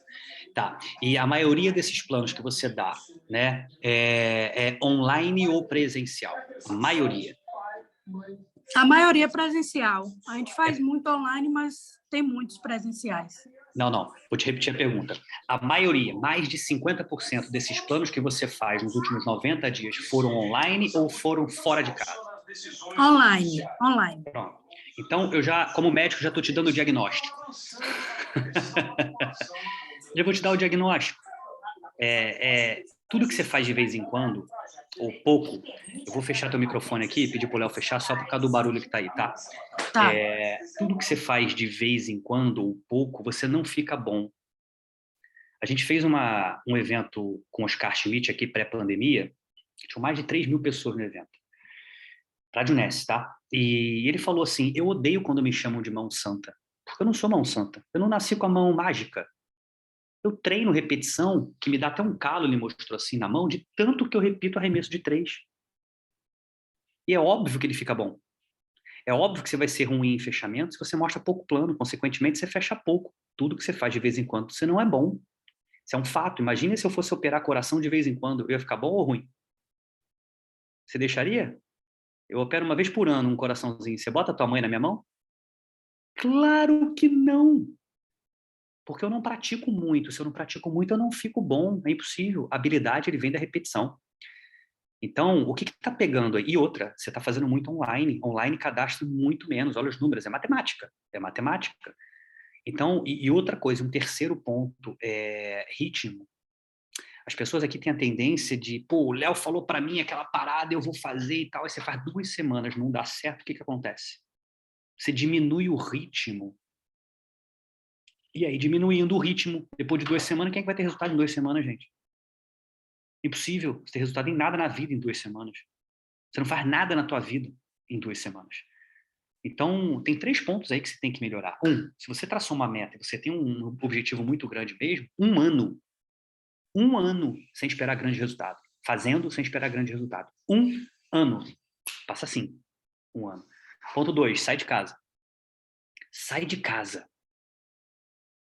Tá. E a maioria desses planos que você dá, né, é online ou presencial? A maioria. A maioria é presencial. A gente faz muito online, mas tem muitos presenciais. Não. Vou te repetir a pergunta. A maioria, mais de 50% desses planos que você faz nos últimos 90 dias foram online ou foram fora de casa? Online. Pronto. Então, eu já, como médico, já estou te dando o diagnóstico. Já vou te dar o diagnóstico. Tudo que você faz de vez em quando, ou pouco, eu vou fechar teu microfone aqui e pedir pro Léo fechar só por causa do barulho que tá aí, tá? Tá. Tudo que você faz de vez em quando, ou pouco, você não fica bom. A gente fez um evento com Oscar Schmidt aqui pré-pandemia, tinha mais de 3 mil pessoas no evento. Rádio Ness, tá? E ele falou assim, eu odeio quando me chamam de mão santa, porque eu não sou mão santa, eu não nasci com a mão mágica. Eu treino repetição, que me dá até um calo, ele mostrou assim na mão, de tanto que eu repito arremesso de 3. E é óbvio que ele fica bom. É óbvio que você vai ser ruim em fechamento se você mostra pouco plano, consequentemente você fecha pouco. Tudo que você faz de vez em quando, você não é bom. Isso é um fato. Imagina se eu fosse operar coração de vez em quando, eu ia ficar bom ou ruim? Você deixaria? Eu opero uma vez por ano um coraçãozinho. Você bota a tua mãe na minha mão? Claro que não. Porque eu não pratico muito. Se eu não pratico muito, eu não fico bom. É impossível. A habilidade, ele vem da repetição. Então, o que está pegando aí? E outra, você está fazendo muito online. Online cadastro muito menos. Olha os números. É matemática. É matemática. Então, e outra coisa, um terceiro ponto é ritmo. As pessoas aqui têm a tendência de, pô, o Léo falou para mim aquela parada, eu vou fazer e tal. Aí você faz 2 semanas, não dá certo, o que acontece? Você diminui o ritmo. E aí, diminuindo o ritmo, depois de 2 semanas, quem é que vai ter resultado em 2 semanas, gente? Impossível você ter resultado em nada na vida em 2 semanas. Você não faz nada na tua vida em 2 semanas. Então, tem 3 pontos aí que você tem que melhorar. Se você traçou uma meta e você tem um objetivo muito grande mesmo, 1 ano. 1 ano sem esperar grande resultado. Fazendo sem esperar grande resultado. 1 ano. Passa assim. 1 ano. Ponto 2, sai de casa. Sai de casa.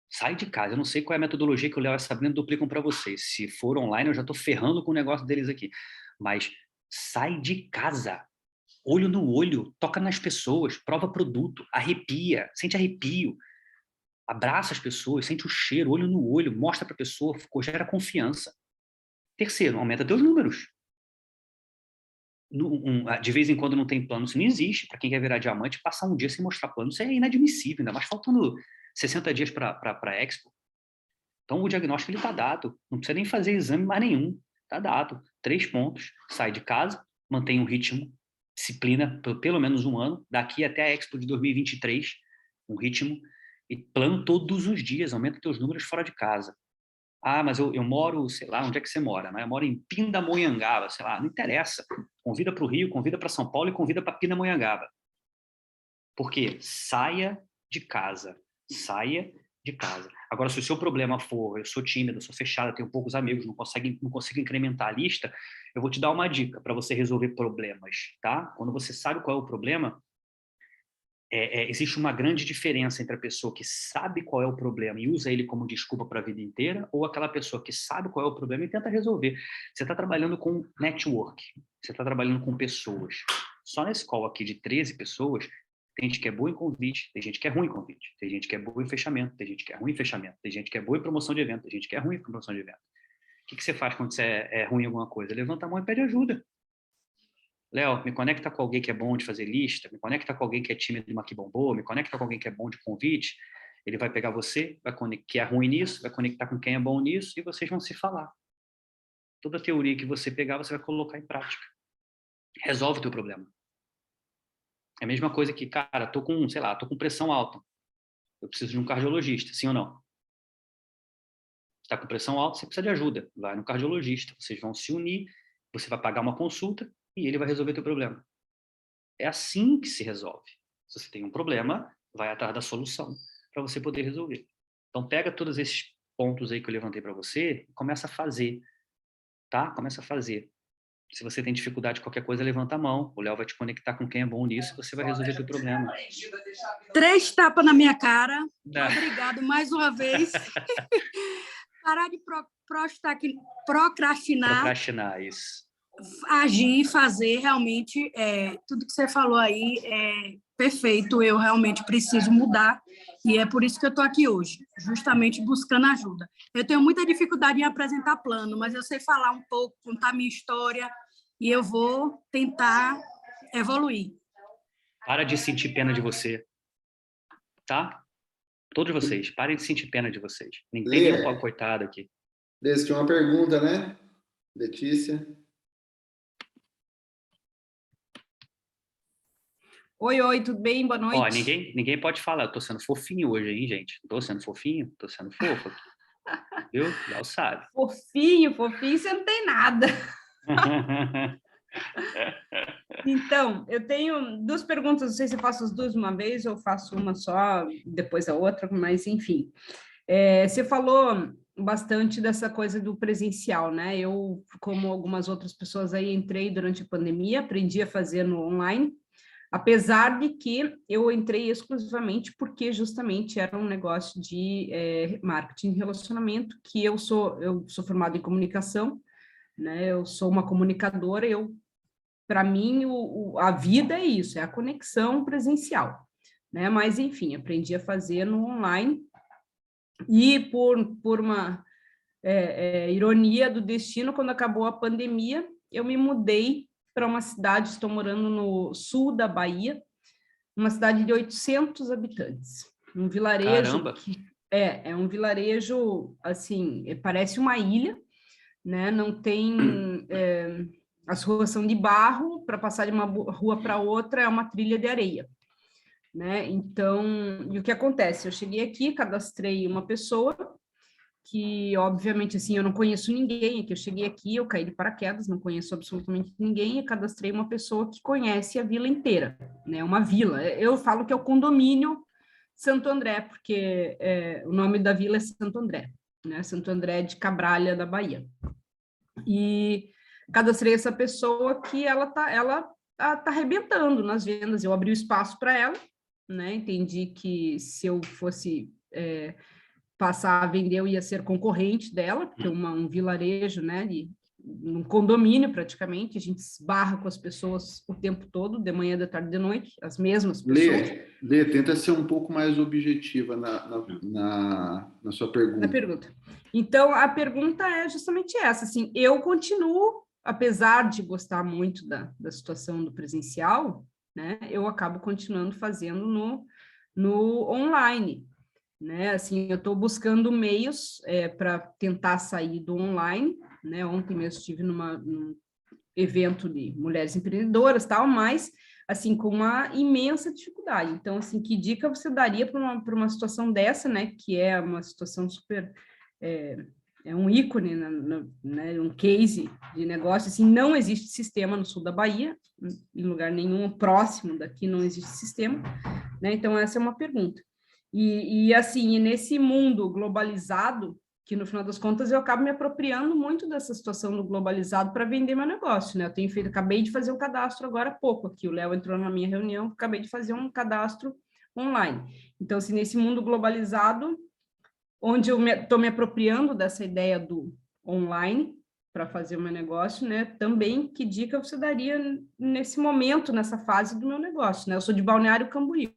Sai de casa. Eu não sei qual é a metodologia que o Léo e a Sabrina duplicam para vocês. Se for online, eu já estou ferrando com o negócio deles aqui. Mas sai de casa. olho no olho, toca nas pessoas, prova produto, arrepia, sente arrepio, abraça as pessoas, sente o cheiro, olho no olho, mostra para a pessoa, gera confiança. Terceiro, aumenta teus números. De vez em quando não tem plano, isso não existe. Para quem quer virar diamante, passar um dia sem mostrar plano, isso é inadmissível, ainda mais faltando 60 dias para a Expo. Então, o diagnóstico está dado, não precisa nem fazer exame mais nenhum, está dado. 3 pontos, sai de casa, mantém um ritmo, disciplina, pelo menos um ano, daqui até a Expo de 2023, um ritmo, e plano todos os dias, aumenta teus números fora de casa. Ah, mas eu moro, sei lá, onde é que você mora? Né? Eu moro em Pindamonhangaba, sei lá, não interessa. Convida para o Rio, convida para São Paulo e convida para Pindamonhangaba. Por quê? Saia de casa. Saia de casa. Agora, se o seu problema for, eu sou tímida, sou fechada, tenho poucos amigos, não consigo incrementar a lista, eu vou te dar uma dica para você resolver problemas, tá? Quando você sabe qual é o problema, existe uma grande diferença entre a pessoa que sabe qual é o problema e usa ele como desculpa para a vida inteira, ou aquela pessoa que sabe qual é o problema e tenta resolver. Você está trabalhando com network, você está trabalhando com pessoas. Só nesse call aqui de 13 pessoas, tem gente que é boa em convite, tem gente que é ruim em convite, tem gente que é boa em fechamento, tem gente que é ruim em fechamento, tem gente que é boa em promoção de evento, tem gente que é ruim em promoção de evento. O que você faz quando você é ruim em alguma coisa? Levanta a mão e pede ajuda. Léo, me conecta com alguém que é bom de fazer lista, me conecta com alguém que é tímido de maquibombô, me conecta com alguém que é bom de convite. Ele vai pegar você, que é ruim nisso, vai conectar com quem é bom nisso e vocês vão se falar. Toda teoria que você pegar, você vai colocar em prática. Resolve o teu problema. É a mesma coisa que, cara, tô com pressão alta. Eu preciso de um cardiologista, sim ou não? Está com pressão alta, você precisa de ajuda. Vai no cardiologista, vocês vão se unir, você vai pagar uma consulta e ele vai resolver teu problema. É assim que se resolve. Se você tem um problema, vai atrás da solução para você poder resolver. Então, pega todos esses pontos aí que eu levantei para você e começa a fazer, tá? Começa a fazer. Se você tem dificuldade de qualquer coisa, levanta a mão. O Léo vai te conectar com quem é bom nisso e você vai resolver teu problema. 3 tapas na minha cara. Obrigado mais uma vez. Parar de procrastinar. Procrastinar, isso. Agir, fazer, realmente, tudo que você falou aí é perfeito, eu realmente preciso mudar, e é por isso que eu estou aqui hoje, justamente buscando ajuda. Eu tenho muita dificuldade em apresentar plano, mas eu sei falar um pouco, contar minha história, e eu vou tentar evoluir. Para de sentir pena de você, tá? Todos vocês, parem de sentir pena de vocês. Nem tem nenhum pobre coitado aqui. Você tinha uma pergunta, né? Letícia. Oi, tudo bem? Boa noite. Ó, ninguém pode falar. Eu tô sendo fofinho hoje, hein, gente? Tô sendo fofinho? Tô sendo fofo aqui. Viu? Já o sabe. Fofinho, você não tem nada. Então, eu tenho 2 perguntas, não sei se eu faço as 2 de uma vez ou faço uma só, depois a outra, mas enfim. Você falou bastante dessa coisa do presencial, né? Eu, como algumas outras pessoas aí, entrei durante a pandemia, aprendi a fazer no online, apesar de que eu entrei exclusivamente porque justamente era um negócio de marketing de relacionamento, que eu sou formada em comunicação, né? Eu sou uma comunicadora, para mim a vida é isso, é a conexão presencial, né? Mas enfim, aprendi a fazer no online e por uma ironia do destino, quando acabou a pandemia, eu me mudei para uma cidade, estou morando no sul da Bahia, uma cidade de 800 habitantes, um vilarejo. Caramba! É um vilarejo, assim, parece uma ilha, né? Não tem... as ruas são de barro, para passar de uma rua para outra é uma trilha de areia, né? Então, e o que acontece? Eu cheguei aqui, cadastrei uma pessoa que, obviamente, assim, eu não conheço ninguém, é que eu cheguei aqui, eu caí de paraquedas, não conheço absolutamente ninguém, e cadastrei uma pessoa que conhece a vila inteira, né, uma vila, eu falo que é o condomínio Santo André, porque o nome da vila é Santo André, né, Santo André de Cabralha, da Bahia, e cadastrei essa pessoa que ela tá arrebentando nas vendas, eu abri o espaço para ela, né, entendi que se eu fosse... passar a vender, eu ia ser concorrente dela, porque um vilarejo, né, num condomínio praticamente, a gente esbarra com as pessoas o tempo todo, de manhã, de tarde, de noite, as mesmas pessoas. Lê, tenta ser um pouco mais objetiva na sua pergunta. Na pergunta. Então, a pergunta é justamente essa, assim, eu continuo, apesar de gostar muito da situação do presencial, né, eu acabo continuando fazendo no online, né, assim, eu estou buscando meios para tentar sair do online, né, ontem mesmo estive num evento de mulheres empreendedoras, tal, mas, assim, com uma imensa dificuldade. Então, assim, que dica você daria para uma situação dessa, né, que é uma situação super... É um ícone, né, um case de negócio, assim, não existe sistema no sul da Bahia, em lugar nenhum próximo daqui não existe sistema, né, então essa é uma pergunta. E assim, nesse mundo globalizado, que no final das contas eu acabo me apropriando muito dessa situação do globalizado para vender meu negócio, né? Acabei de fazer um cadastro agora há pouco aqui, o Léo entrou na minha reunião, acabei de fazer um cadastro online. Então, assim, nesse mundo globalizado, onde eu estou me apropriando dessa ideia do online para fazer o meu negócio, né? Também, que dica você daria nesse momento, nessa fase do meu negócio, né? Eu sou de Balneário Camboriú,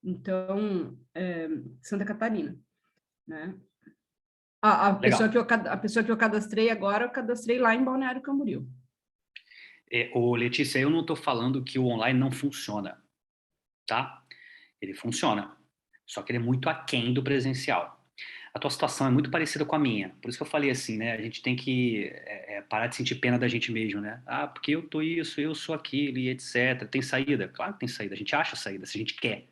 então, Santa Catarina, né? A pessoa que eu cadastrei agora, eu cadastrei lá em Balneário Camboriú. Letícia, eu não estou falando que o online não funciona, tá? Ele funciona, só que ele é muito aquém do presencial. A tua situação é muito parecida com a minha, por isso que eu falei assim, né? A gente tem que parar de sentir pena da gente mesmo, né? Ah, porque eu tô isso, eu sou aquilo e etc. Tem saída? Claro que tem saída, a gente acha saída, se a gente quer.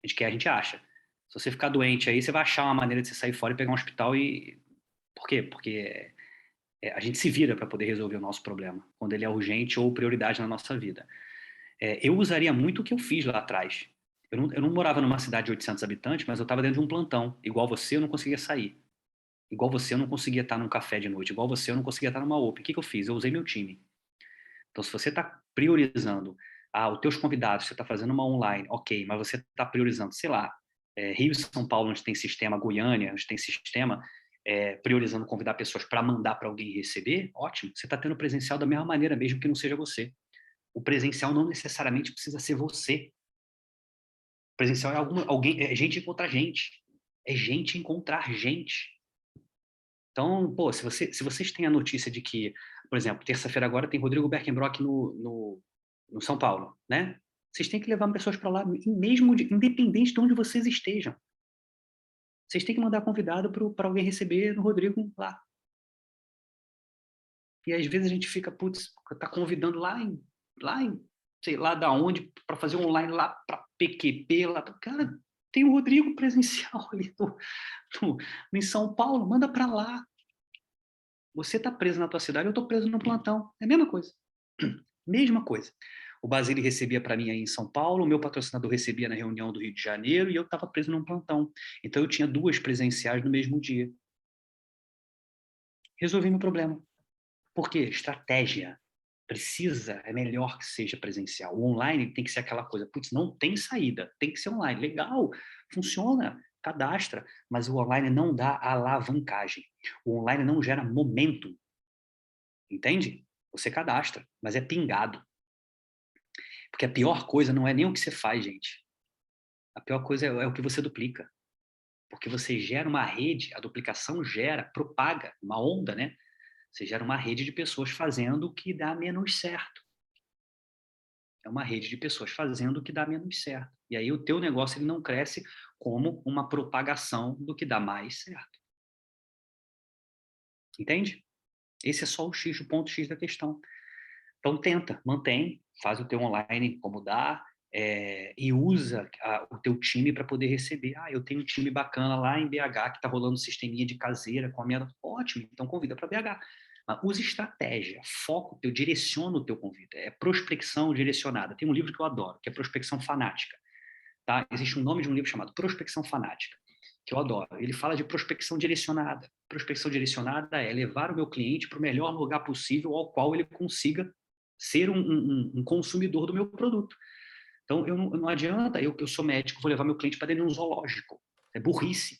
A gente quer, a gente acha. Se você ficar doente aí, você vai achar uma maneira de você sair fora e pegar um hospital e... Por quê? Porque a gente se vira para poder resolver o nosso problema, quando ele é urgente ou prioridade na nossa vida. Eu usaria muito o que eu fiz lá atrás. Eu não morava numa cidade de 800 habitantes, mas eu estava dentro de um plantão. Igual você, eu não conseguia sair. Igual você, eu não conseguia estar num café de noite. Igual você, eu não conseguia estar numa OP. O que eu fiz? Eu usei meu time. Então, se você está priorizando os teus convidados, você está fazendo uma online, ok, mas você está priorizando, sei lá, Rio e São Paulo, onde tem sistema, Goiânia, onde tem sistema, priorizando convidar pessoas para mandar para alguém receber, ótimo. Você está tendo presencial da mesma maneira, mesmo que não seja você. O presencial não necessariamente precisa ser você. O presencial é gente encontrar gente. É gente encontrar gente. Então, pô, se vocês têm a notícia de que, por exemplo, terça-feira agora tem Rodrigo Berkenbrock no São Paulo, né? Vocês têm que levar pessoas para lá, mesmo independente de onde vocês estejam. Vocês têm que mandar convidado para alguém receber no Rodrigo lá. E às vezes a gente fica, putz, tá convidando lá em sei lá da onde, para fazer online lá para PQP, lá. Cara, tem o Rodrigo presencial ali em São Paulo, manda para lá. Você tá preso na tua cidade, eu tô preso no plantão. É a mesma coisa. Mesma coisa. O Basile recebia para mim aí em São Paulo, o meu patrocinador recebia na reunião do Rio de Janeiro e eu estava preso num plantão. Então eu tinha 2 presenciais no mesmo dia. Resolvi meu problema. Por quê? Estratégia. É melhor que seja presencial. O online tem que ser aquela coisa, putz, não tem saída, tem que ser online. Legal, funciona, cadastra, mas o online não dá alavancagem. O online não gera momento. Entende? Você cadastra, mas é pingado. Porque a pior coisa não é nem o que você faz, gente. A pior coisa é o que você duplica. Porque você gera uma rede, a duplicação propaga uma onda, né? Você gera uma rede de pessoas fazendo o que dá menos certo. É uma rede de pessoas fazendo o que dá menos certo. E aí o teu negócio ele não cresce como uma propagação do que dá mais certo. Entende? Esse é só o ponto X da questão. Então tenta, mantém, faz o teu online como dá, e usa o teu time para poder receber. Eu tenho um time bacana lá em BH que está rolando sisteminha de caseira com a minha... Ótimo, então convida para BH. Mas use estratégia, foco teu, direciona o teu convite. É prospecção direcionada. Tem um livro que eu adoro, que é Prospecção Fanática. Tá? Existe um nome de um livro chamado Prospecção Fanática, que eu adoro. Ele fala de prospecção direcionada. Prospecção direcionada é levar o meu cliente para o melhor lugar possível ao qual ele consiga ser um consumidor do meu produto. Então, não adianta, eu sou médico, vou levar meu cliente para dentro de um zoológico. É burrice.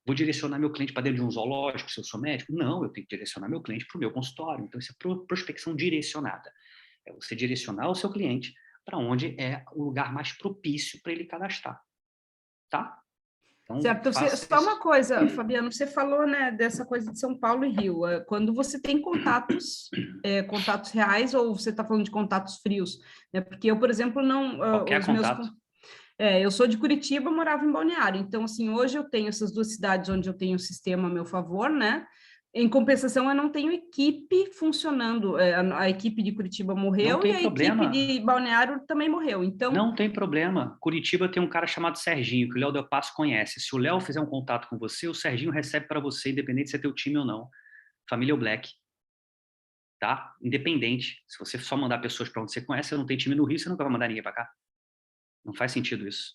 Vou direcionar meu cliente para dentro de um zoológico, se eu sou médico? Não, eu tenho que direcionar meu cliente para o meu consultório. Então, isso é prospecção direcionada. É você direcionar o seu cliente para onde é o lugar mais propício para ele cadastrar. Tá? Então, Certo. Só uma coisa, Fabiano, você falou, né, dessa coisa de São Paulo e Rio. Quando você tem contatos, contatos reais, ou você está falando de contatos frios? Né? Porque eu, por exemplo, não... Qualquer contato. Eu sou de Curitiba, morava em Balneário. Então, assim, hoje eu tenho essas duas cidades onde eu tenho um sistema a meu favor, né? Em compensação, eu não tenho equipe funcionando. A equipe de Curitiba morreu e a equipe de Balneário também morreu. Então... Não tem problema. Curitiba tem um cara chamado Serginho, que o Léo Del Passo conhece. Se o Léo fizer um contato com você, o Serginho recebe para você, independente se é teu time ou não. Família Black. Tá? Independente. Se você só mandar pessoas para onde você conhece, você não tem time no Rio, você nunca vai mandar ninguém para cá. Não faz sentido isso.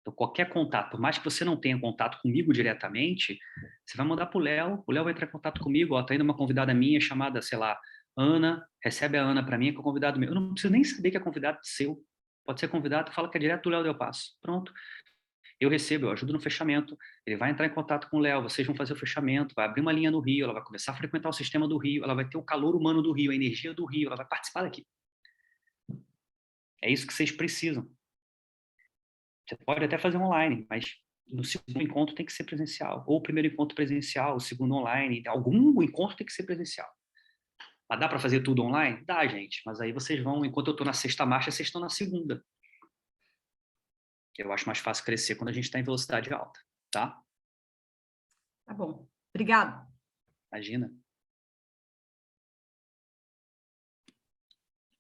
Então, qualquer contato, por mais que você não tenha contato comigo diretamente, você vai mandar para o Léo vai entrar em contato comigo, ó, tá indo uma convidada minha chamada, sei lá, Ana, recebe a Ana para mim, que é o convidado meu. Eu não preciso nem saber que é convidado seu. Pode ser convidado, fala que é direto do Léo Del Passo. Pronto. Eu recebo, eu ajudo no fechamento, ele vai entrar em contato com o Léo, vocês vão fazer o fechamento, vai abrir uma linha no Rio, ela vai começar a frequentar o sistema do Rio, ela vai ter o calor humano do Rio, a energia do Rio, ela vai participar daqui. É isso que vocês precisam. Você pode até fazer online, mas no segundo encontro tem que ser presencial. Ou o primeiro encontro presencial, o segundo online. Algum encontro tem que ser presencial. Mas dá para fazer tudo online? Dá, gente. Mas aí vocês vão, enquanto eu estou na sexta marcha, vocês estão na segunda. Eu acho mais fácil crescer quando a gente está em velocidade alta, tá? Tá bom. Obrigada. Imagina.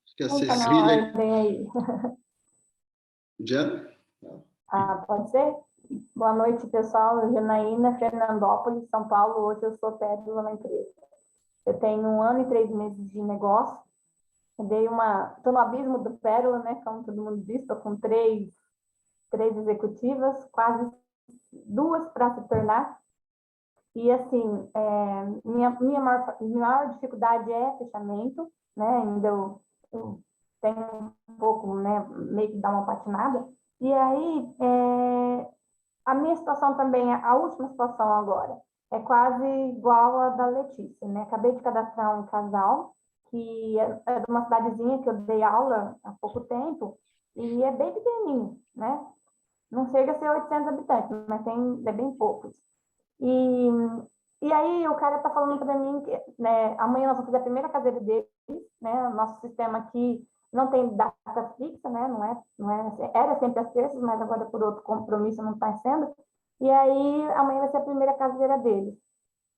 Acho que a Então, Cecília... aí. Diana? Pode ser? Boa noite, pessoal. Janaína, Fernandópolis, São Paulo. Hoje eu sou pérola na empresa. Eu tenho 1 ano e 3 meses de negócio. Estou no abismo do pérola, né? Como todo mundo diz, estou com três executivas, quase 2 para se tornar. E, assim, minha maior dificuldade é fechamento, né? Ainda eu tenho um pouco, né? Meio que dá uma patinada. E aí, a minha situação também, a última situação agora, é quase igual a da Letícia, né? Acabei de cadastrar um casal, que é de uma cidadezinha que eu dei aula há pouco tempo, e é bem pequenininho, né? Não chega a ser 800 habitantes, mas é bem poucos. E aí o cara está falando para mim que, né, amanhã nós vamos fazer a primeira caseira deles, né? O nosso sistema aqui não tem data fixa, né? Era sempre às terças, mas agora por outro compromisso não está sendo. E aí amanhã vai ser a primeira caseira deles.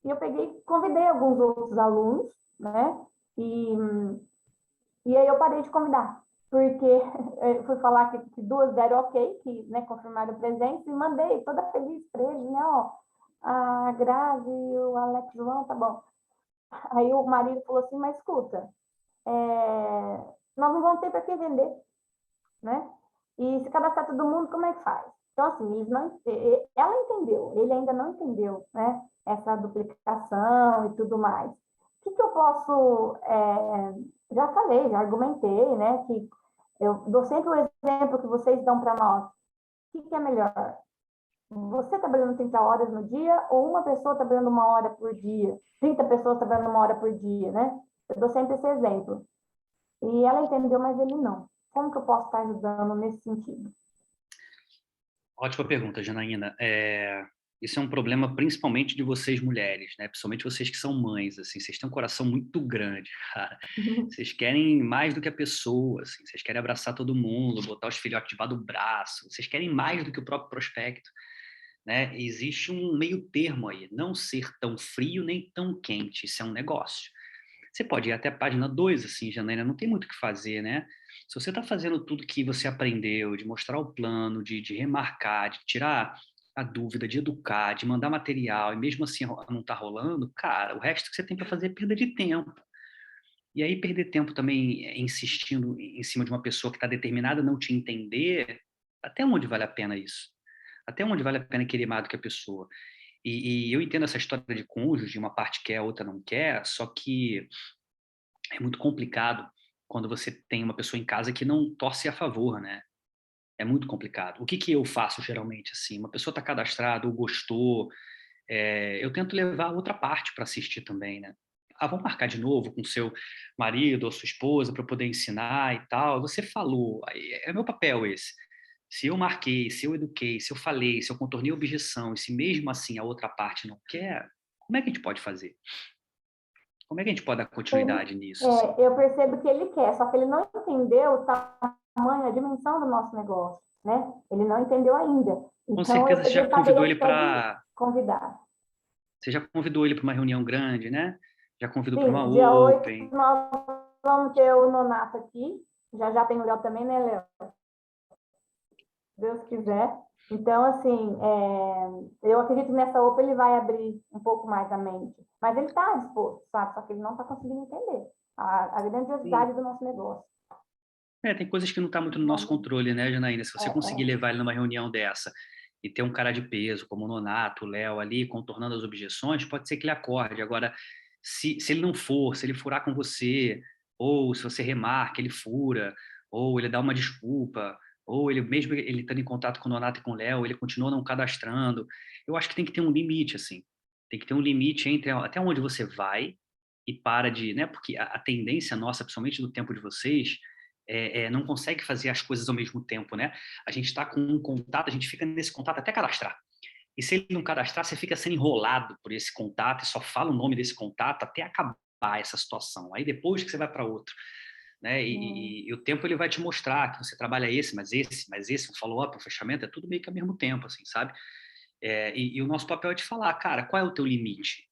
E eu convidei alguns outros alunos, né? E aí eu parei de convidar, porque eu fui falar que 2 deram ok, que, né, confirmaram presença, e mandei toda feliz para eles, né? Ó, a Grazi e o Alex João, tá bom. Aí o marido falou assim, mas escuta, nós não vamos ter para que vender, né? E se cadastrar todo mundo, como é que faz? Então, assim, ela entendeu, ele ainda não entendeu, né? Essa duplicação e tudo mais. O que eu posso... já falei, já argumentei, né? Que eu dou sempre o exemplo que vocês dão para nós. O que é melhor? Você trabalhando 30 horas no dia ou uma pessoa trabalhando 1 hora por dia? 30 pessoas trabalhando 1 hora por dia, né? Eu dou sempre esse exemplo. E ela entendeu, mas ele não. Como que eu posso estar ajudando nesse sentido? Ótima pergunta, Janaína. Isso é um problema principalmente de vocês mulheres, né? Principalmente vocês que são mães, assim, vocês têm um coração muito grande, cara. Vocês querem mais do que a pessoa, assim, vocês querem abraçar todo mundo, botar os filhotes debaixo do braço, vocês querem mais do que o próprio prospecto, né? Existe um meio termo aí, não ser tão frio nem tão quente, isso é um negócio. Você pode ir até a página 2, assim, Janaína, não tem muito o que fazer, né? Se você está fazendo tudo que você aprendeu, de mostrar o plano, de remarcar, de tirar a dúvida, de educar, de mandar material, e mesmo assim não está rolando, cara, o resto que você tem para fazer é perda de tempo. E aí perder tempo também insistindo em cima de uma pessoa que está determinada a não te entender, até onde vale a pena isso? Até onde vale a pena querer mais do que a pessoa? E eu entendo essa história de cônjuge, uma parte quer, a outra não quer, só que é muito complicado quando você tem uma pessoa em casa que não torce a favor, né? É muito complicado. O que eu faço geralmente, assim? Uma pessoa está cadastrada ou gostou, eu tento levar a outra parte para assistir também, né? Vamos marcar de novo com seu marido ou sua esposa para poder ensinar e tal. Você falou, é meu papel esse. Se eu marquei, se eu eduquei, se eu falei, se eu contornei a objeção, e se mesmo assim a outra parte não quer, como é que a gente pode fazer? Como é que a gente pode dar continuidade nisso? Assim? Eu percebo que ele quer, só que ele não entendeu o tamanho, a dimensão do nosso negócio, né? Ele não entendeu ainda. Então, com certeza você já convidou ele para... convidar. Você já convidou ele para uma reunião grande, né? Já convidou para uma dia Open. 8 nós vamos ter o Nonato aqui. Já tem o Léo também, né, Léo? Deus quiser. Então, assim, eu acredito que nessa Open ele vai abrir um pouco mais a mente. Mas ele está disposto, sabe? Só que ele não está conseguindo entender a grandiosidade do nosso negócio. Tem coisas que não está muito no nosso controle, né, Janaína? Se você conseguir levar ele numa reunião dessa e ter um cara de peso, como o Nonato, o Léo ali, contornando as objeções, pode ser que ele acorde. Agora, se ele não for, se ele furar com você, ou se você remarca, ele fura, ou ele dá uma desculpa, ou ele, mesmo ele estando em contato com o Nonato e com o Léo, ele continua não cadastrando. Eu acho que tem que ter um limite, assim. Tem que ter um limite entre até onde você vai e para de... né? Porque a tendência nossa, principalmente do tempo de vocês, não consegue fazer as coisas ao mesmo tempo, né? A gente está com um contato, a gente fica nesse contato até cadastrar. E se ele não cadastrar, você fica sendo enrolado por esse contato e só fala o nome desse contato até acabar essa situação. Aí depois que você vai para outro, né? E o tempo ele vai te mostrar que você trabalha esse, um follow-up, um fechamento, é tudo meio que ao mesmo tempo, assim, sabe? E o nosso papel é te falar, cara, qual é o teu limite?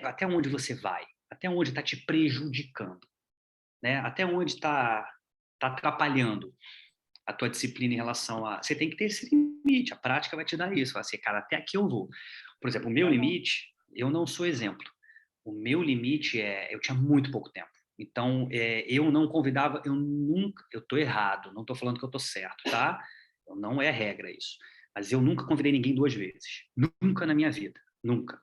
Até onde você vai? Até onde está te prejudicando? Né? Até onde está atrapalhando a tua disciplina em relação a... Você tem que ter esse limite, a prática vai te dar isso. Vai ser, cara, até aqui eu vou. Por exemplo, o meu limite, eu não sou exemplo. O meu limite eu tinha muito pouco tempo. Então, eu não convidava, eu tô errado, não tô falando que eu tô certo, tá? Não é regra isso. Mas eu nunca convidei ninguém 2 vezes. Nunca na minha vida. Nunca.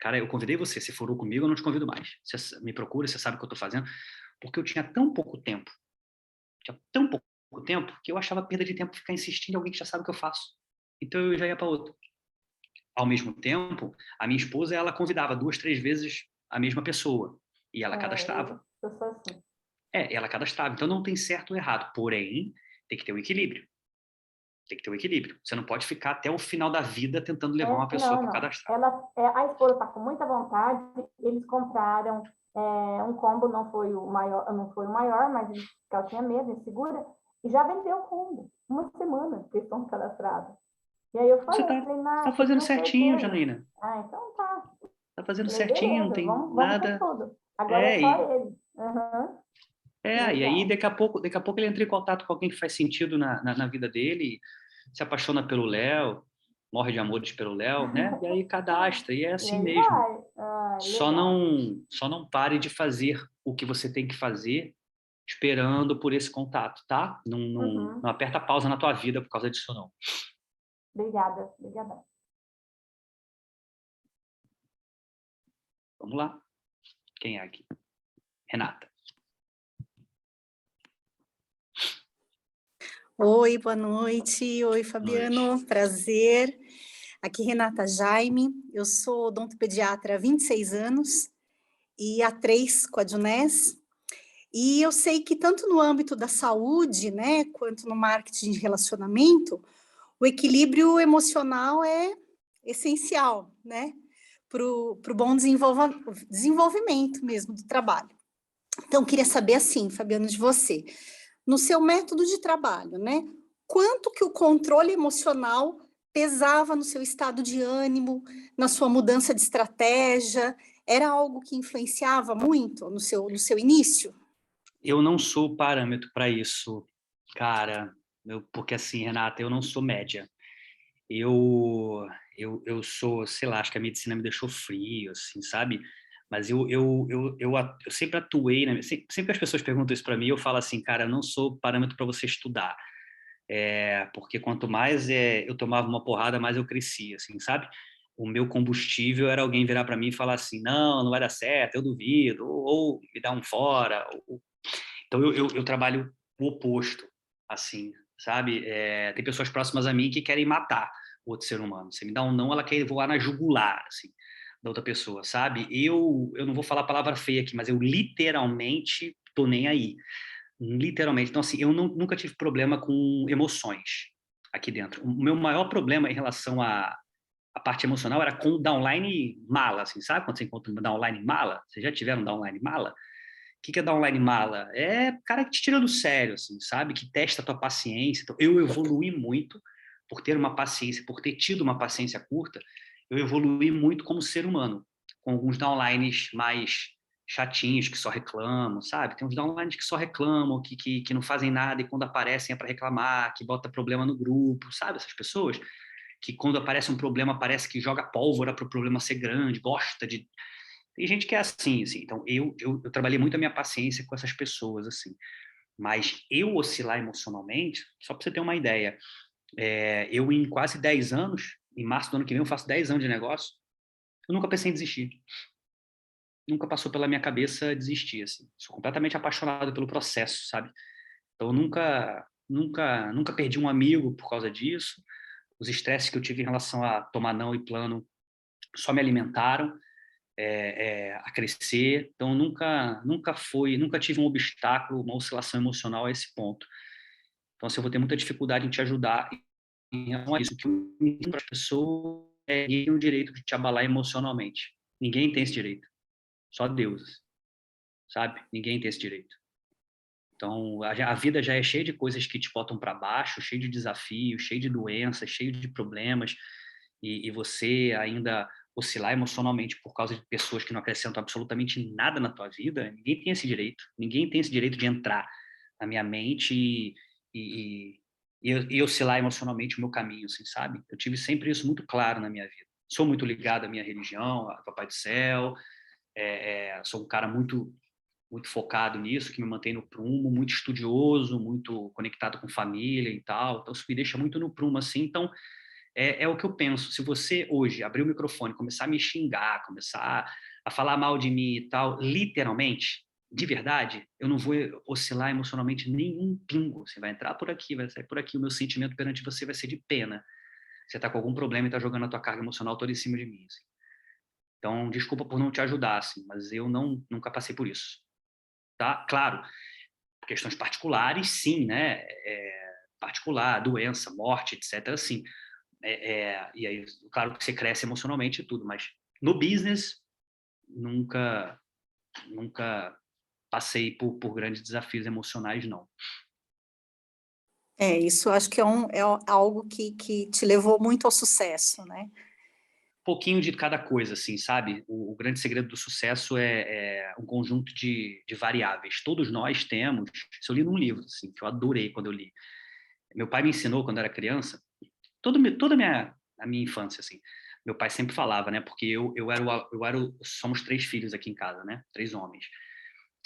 Cara, eu convidei você, se furou comigo, eu não te convido mais. Você me procura, você sabe o que eu tô fazendo. Porque eu tinha tão pouco tempo, que eu achava perda de tempo ficar insistindo em alguém que já sabe o que eu faço. Então eu já ia para outro. Ao mesmo tempo, a minha esposa, ela convidava 2, 3 vezes a mesma pessoa e ela cadastrava. Eu sou assim. Ela cadastrava. Então não tem certo ou errado, porém tem que ter um equilíbrio. Tem que ter um equilíbrio. Você não pode ficar até o final da vida tentando levar uma pessoa para cadastrar. A esposa está com muita vontade, eles compraram um combo, não foi o maior, mas ela tinha medo, insegura, e já vendeu o combo. 1 semana que eles estão cadastrados. E aí eu falei, Você está fazendo certinho, Janaína. Então tá. Está fazendo certinho, não tem vamos nada. Tudo. Agora é só ele. Uhum. E aí daqui a pouco ele entra em contato com alguém que faz sentido na vida dele, se apaixona pelo Léo, morre de amores pelo Léo, né? E aí cadastra, e é assim mesmo. Só não pare de fazer o que você tem que fazer esperando por esse contato, tá? Não aperta pausa na tua vida por causa disso, não. Obrigada. Vamos lá. Quem é aqui? Renata. Oi, boa noite. Oi, Fabiano. Prazer. Aqui Renata Jaime. Eu sou odontopediatra há 26 anos e há 3 com a Junés. E eu sei que tanto no âmbito da saúde, né, quanto no marketing de relacionamento, o equilíbrio emocional é essencial, né, para o bom desenvolvimento mesmo do trabalho. Então, queria saber assim, Fabiano, de você, no seu método de trabalho, né, quanto que o controle emocional pesava no seu estado de ânimo, na sua mudança de estratégia, era algo que influenciava muito no seu início? Eu não sou parâmetro para isso, cara, porque assim, Renata, eu não sou média. Eu sou, sei lá, acho que a medicina me deixou frio, assim, sabe? Mas eu sempre atuei, né? Sempre que as pessoas perguntam isso para mim, eu falo assim, cara, eu não sou parâmetro para você estudar. Porque quanto mais eu tomava uma porrada, mais eu crescia, assim, sabe? O meu combustível era alguém virar para mim e falar assim, não vai dar certo, eu duvido, ou me dar um fora. Então eu trabalho o oposto, assim, sabe? Tem pessoas próximas a mim que querem matar o outro ser humano. Você me dá um não, ela quer voar na jugular, assim, da outra pessoa, sabe? Eu não vou falar a palavra feia aqui, mas eu literalmente tô nem aí. Literalmente. Então, assim, eu nunca tive problema com emoções aqui dentro. O meu maior problema em relação à parte emocional era com o downline mala, assim, sabe? Quando você encontra um downline mala, vocês já tiveram um downline mala? O que é downline mala? É cara que te tira do sério, assim, sabe? Que testa a tua paciência. Então, eu evolui muito por ter uma paciência, por ter tido uma paciência curta, eu evolui muito como ser humano, com alguns downlines mais chatinhos, que só reclamam, sabe? Tem uns downlines que só reclamam, que não fazem nada e quando aparecem é para reclamar, que bota problema no grupo, sabe? Essas pessoas que quando aparece um problema parece que joga pólvora para o problema ser grande, gosta de... Tem gente que é assim. Então eu trabalhei muito a minha paciência com essas pessoas, assim. Mas eu oscilar emocionalmente, só para você ter uma ideia, eu em quase 10 anos, em março do ano que vem eu faço 10 anos de negócio, eu nunca pensei em desistir. Nunca passou pela minha cabeça desistir, assim. Sou completamente apaixonado pelo processo, sabe? Então, eu nunca perdi um amigo por causa disso. Os estresses que eu tive em relação a tomar não e plano só me alimentaram a crescer. Então, nunca tive um obstáculo, uma oscilação emocional a esse ponto. Então, assim, eu vou ter muita dificuldade em te ajudar em relação a isso. O que eu ensino para as pessoas é que tem o direito de te abalar emocionalmente. Ninguém tem esse direito. Só Deus, sabe? Ninguém tem esse direito. Então, a vida já é cheia de coisas que te botam para baixo, cheio de desafios, cheio de doenças, cheio de problemas, e você ainda oscilar emocionalmente por causa de pessoas que não acrescentam absolutamente nada na tua vida, ninguém tem esse direito. Ninguém tem esse direito de entrar na minha mente e oscilar emocionalmente o meu caminho, assim, sabe? Eu tive sempre isso muito claro na minha vida. Sou muito ligado à minha religião, ao Papai do Céu, sou um cara muito focado nisso, que me mantém no prumo, muito estudioso, muito conectado com família e tal. Então, isso me deixa muito no prumo, assim. Então, é o que eu penso. Se você hoje abrir o microfone, começar a me xingar, começar a falar mal de mim e tal, literalmente, de verdade, eu não vou oscilar emocionalmente nenhum pingo. Você vai entrar por aqui, vai sair por aqui. O meu sentimento perante você vai ser de pena. Você está com algum problema e está jogando a tua carga emocional toda em cima de mim, assim. Então, desculpa por não te ajudar, assim, mas eu nunca passei por isso. Tá? Claro, questões particulares, sim, né? Particular, doença, morte, etc. Sim. E aí, claro que você cresce emocionalmente e tudo, mas no business, nunca passei por grandes desafios emocionais, não. Isso acho que é algo que te levou muito ao sucesso, né? Pouquinho de cada coisa, assim, sabe? O grande segredo do sucesso é um conjunto de variáveis. Todos nós temos, isso eu li num livro, assim, que eu adorei quando eu li. Meu pai me ensinou quando eu era criança, toda a minha infância, assim. Meu pai sempre falava, né? Porque somos 3 filhos aqui em casa, né? 3 homens.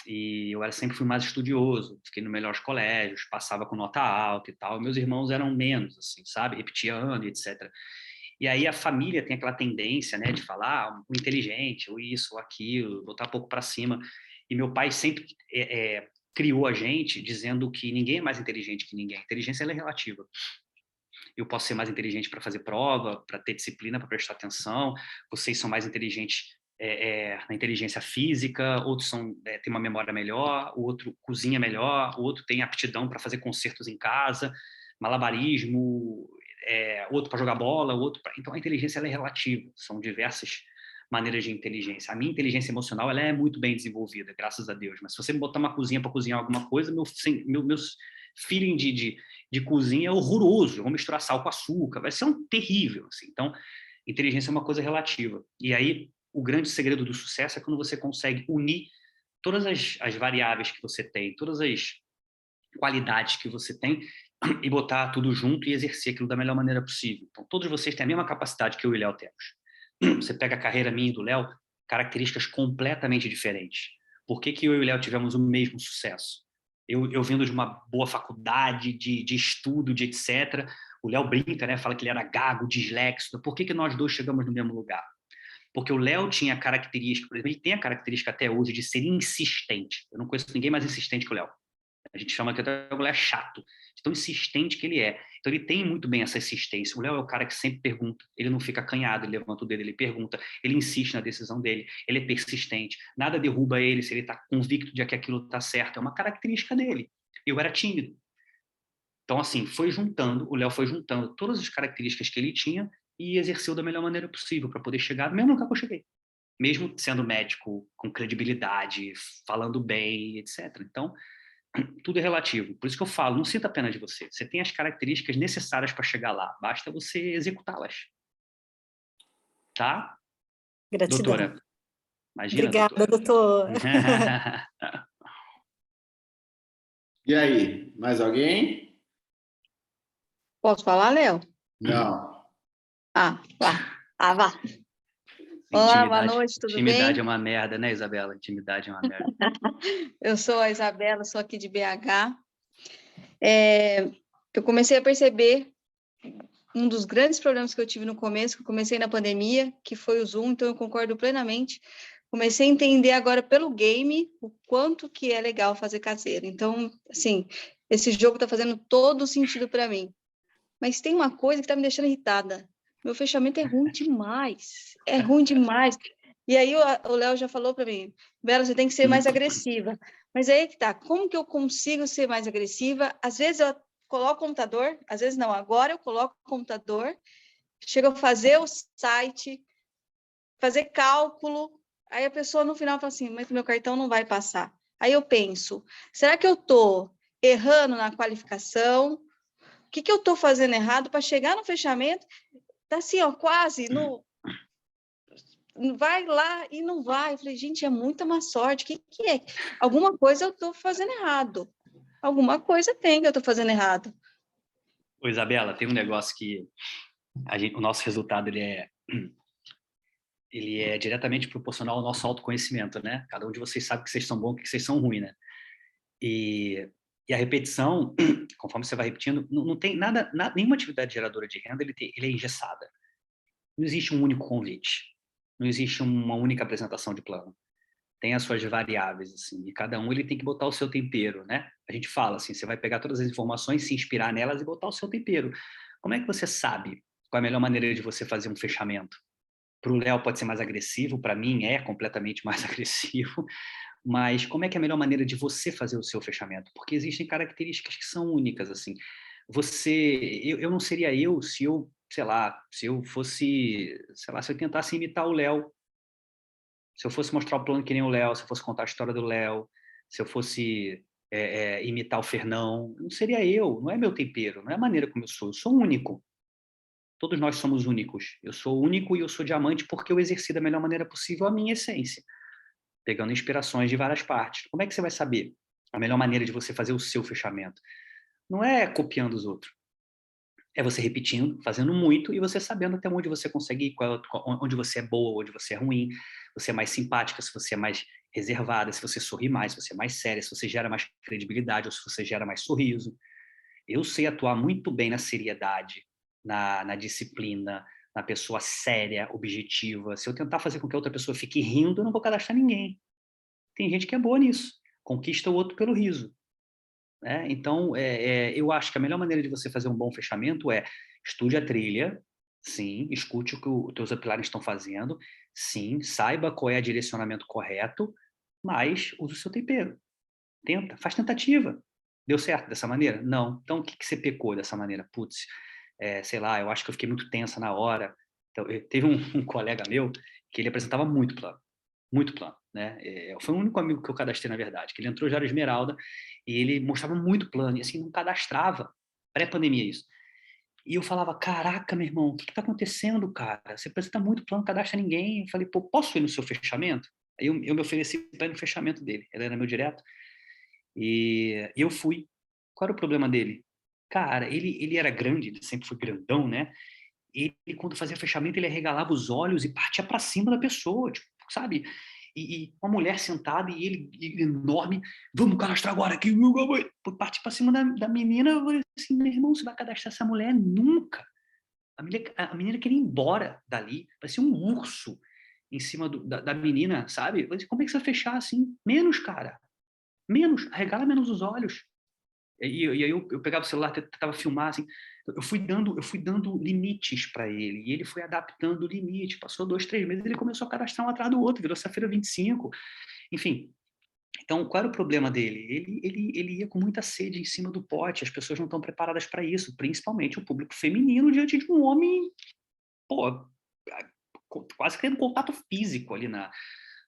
E eu sempre fui mais estudioso, fiquei nos melhores colégios, passava com nota alta e tal. Meus irmãos eram menos, assim, sabe? Repetia ano, etc. E aí a família tem aquela tendência, né, de falar o inteligente, ou isso, ou aquilo, botar um pouco para cima. E meu pai sempre criou a gente dizendo que ninguém é mais inteligente que ninguém. A inteligência ela é relativa. Eu posso ser mais inteligente para fazer prova, para ter disciplina, para prestar atenção. Vocês são mais inteligentes na inteligência física, outros têm uma memória melhor, o outro cozinha melhor, o outro tem aptidão para fazer concertos em casa, malabarismo, outro para jogar bola, Então, a inteligência ela é relativa, são diversas maneiras de inteligência. A minha inteligência emocional ela é muito bem desenvolvida, graças a Deus, mas se você me botar uma cozinha para cozinhar alguma coisa, meus feeling de cozinha é horroroso, eu vou misturar sal com açúcar, vai ser terrível. Assim. Então, inteligência é uma coisa relativa. E aí, o grande segredo do sucesso é quando você consegue unir todas as variáveis que você tem, todas as qualidades que você tem e botar tudo junto e exercer aquilo da melhor maneira possível. Então, todos vocês têm a mesma capacidade que eu e o Léo temos. Você pega a carreira minha e do Léo, características completamente diferentes. Por que eu e o Léo tivemos o mesmo sucesso? Eu vindo de uma boa faculdade, de estudo, de etc. O Léo brinca, né? Fala que ele era gago, disléxico. Por que nós dois chegamos no mesmo lugar? Porque o Léo tinha a característica, por exemplo, ele tem a característica até hoje de ser insistente. Eu não conheço ninguém mais insistente que o Léo. A gente chama que até o Léo é chato, de tão insistente que ele é. Então ele tem muito bem essa insistência. O Léo é o cara que sempre pergunta, ele não fica acanhado, ele levanta o dedo, ele pergunta, ele insiste na decisão dele, ele é persistente, nada derruba ele se ele está convicto de que aquilo está certo, é uma característica dele. Eu era tímido. Então, assim, o Léo foi juntando todas as características que ele tinha e exerceu da melhor maneira possível para poder chegar no mesmo lugar que eu cheguei. Mesmo sendo médico, com credibilidade, falando bem, etc. Então, tudo é relativo. Por isso que eu falo, não sinta pena de você. Você tem as características necessárias para chegar lá. Basta você executá-las. Tá? Gratidão. Doutora. Imagina, Obrigada, doutor. E aí, mais alguém? Posso falar, Léo? Não. Ah, vá. Olá, boa noite, tudo bem? Intimidade é uma merda, né, Isabela? Intimidade é uma merda. Eu sou a Isabela, sou aqui de BH. Eu comecei a perceber um dos grandes problemas que eu tive no começo, que eu comecei na pandemia, que foi o Zoom, então eu concordo plenamente. Comecei a entender agora pelo game o quanto que é legal fazer caseiro. Então, assim, esse jogo está fazendo todo sentido para mim. Mas tem uma coisa que está me deixando irritada. Meu fechamento é ruim demais. É ruim demais. E aí o Léo já falou para mim, Bela, você tem que ser mais agressiva. Mas aí que tá, como que eu consigo ser mais agressiva? Às vezes eu coloco o computador, às vezes não, agora eu coloco o computador, chego a fazer o site, fazer cálculo, aí a pessoa no final fala assim, mas meu cartão não vai passar. Aí eu penso, será que eu estou errando na qualificação? O que eu estou fazendo errado para chegar no fechamento? Tá assim, ó, quase, vai lá e não vai. Eu falei, gente, é muita má sorte. O que é? Alguma coisa eu estou fazendo errado. Alguma coisa tem que eu estou fazendo errado. Ô, Isabela, tem um negócio que o nosso resultado ele é diretamente proporcional ao nosso autoconhecimento, né? Cada um de vocês sabe que vocês são bons e que vocês são ruins, né? E a repetição, conforme você vai repetindo, não tem nada, nenhuma atividade geradora de renda ele é engessada. Não existe um único convite. Não existe uma única apresentação de plano. Tem as suas variáveis, assim, e cada um ele tem que botar o seu tempero, né? A gente fala assim, você vai pegar todas as informações, se inspirar nelas e botar o seu tempero. Como é que você sabe qual é a melhor maneira de você fazer um fechamento? Para o Léo pode ser mais agressivo, para mim é completamente mais agressivo, mas como é que é a melhor maneira de você fazer o seu fechamento? Porque existem características que são únicas, assim. Eu não seria eu se eu, sei lá, se eu tentasse imitar o Léo, se eu fosse mostrar o plano que nem o Léo, se eu fosse contar a história do Léo, se eu fosse imitar o Fernão, não seria eu, não é meu tempero, não é a maneira como eu sou único. Todos nós somos únicos. Eu sou único e eu sou diamante porque eu exerci da melhor maneira possível a minha essência, pegando inspirações de várias partes. Como é que você vai saber a melhor maneira de você fazer o seu fechamento? Não é copiando os outros. É você repetindo, fazendo muito e você sabendo até onde você consegue ir, onde você é boa, onde você é ruim, você é mais simpática, se você é mais reservada, se você sorri mais, se você é mais séria, se você gera mais credibilidade ou se você gera mais sorriso. Eu sei atuar muito bem na seriedade, na disciplina, na pessoa séria, objetiva. Se eu tentar fazer com que a outra pessoa fique rindo, eu não vou cadastrar ninguém. Tem gente que é boa nisso, conquista o outro pelo riso. Né? Então, eu acho que a melhor maneira de você fazer um bom fechamento é estude a trilha, sim, escute o que os teus pilares estão fazendo, sim, saiba qual é o direcionamento correto, mas use o seu tempero. Tenta, faz tentativa. Deu certo dessa maneira? Não. Então, o que você pecou dessa maneira? Putz, sei lá, eu acho que eu fiquei muito tensa na hora. Então, teve um colega meu que ele apresentava muito plano, né? Foi o único amigo que eu cadastrei, na verdade, que ele entrou já era esmeralda e ele mostrava muito plano, e assim, não cadastrava, pré-pandemia isso. E eu falava, caraca, meu irmão, o que tá acontecendo, cara? Você apresenta muito plano, não cadastra ninguém. Eu falei, pô, posso ir no seu fechamento? Aí eu me ofereci para ir no fechamento dele, ele era meu direto, e eu fui. Qual era o problema dele? Cara, ele era grande, ele sempre foi grandão, né? Ele, quando fazia fechamento, ele arregalava os olhos e partia para cima da pessoa, tipo, sabe? E uma mulher sentada e ele enorme, vamos cadastrar agora aqui, partir para cima da menina. Eu falei assim, meu irmão, você vai cadastrar essa mulher nunca. A menina queria ir embora dali, parecia um urso em cima da menina, sabe? Eu falei, como é que você vai fechar assim? Menos, cara. Menos, arregala menos os olhos. E aí eu pegava o celular, tentava filmar, assim, eu fui dando limites para ele, e ele foi adaptando o limite. Passou 2, 3 meses, ele começou a cadastrar um atrás do outro, virou Safira 25, enfim. Então, qual era o problema dele? Ele ia com muita sede em cima do pote, as pessoas não estão preparadas para isso, principalmente o público feminino diante de um homem, pô, quase tendo contato físico ali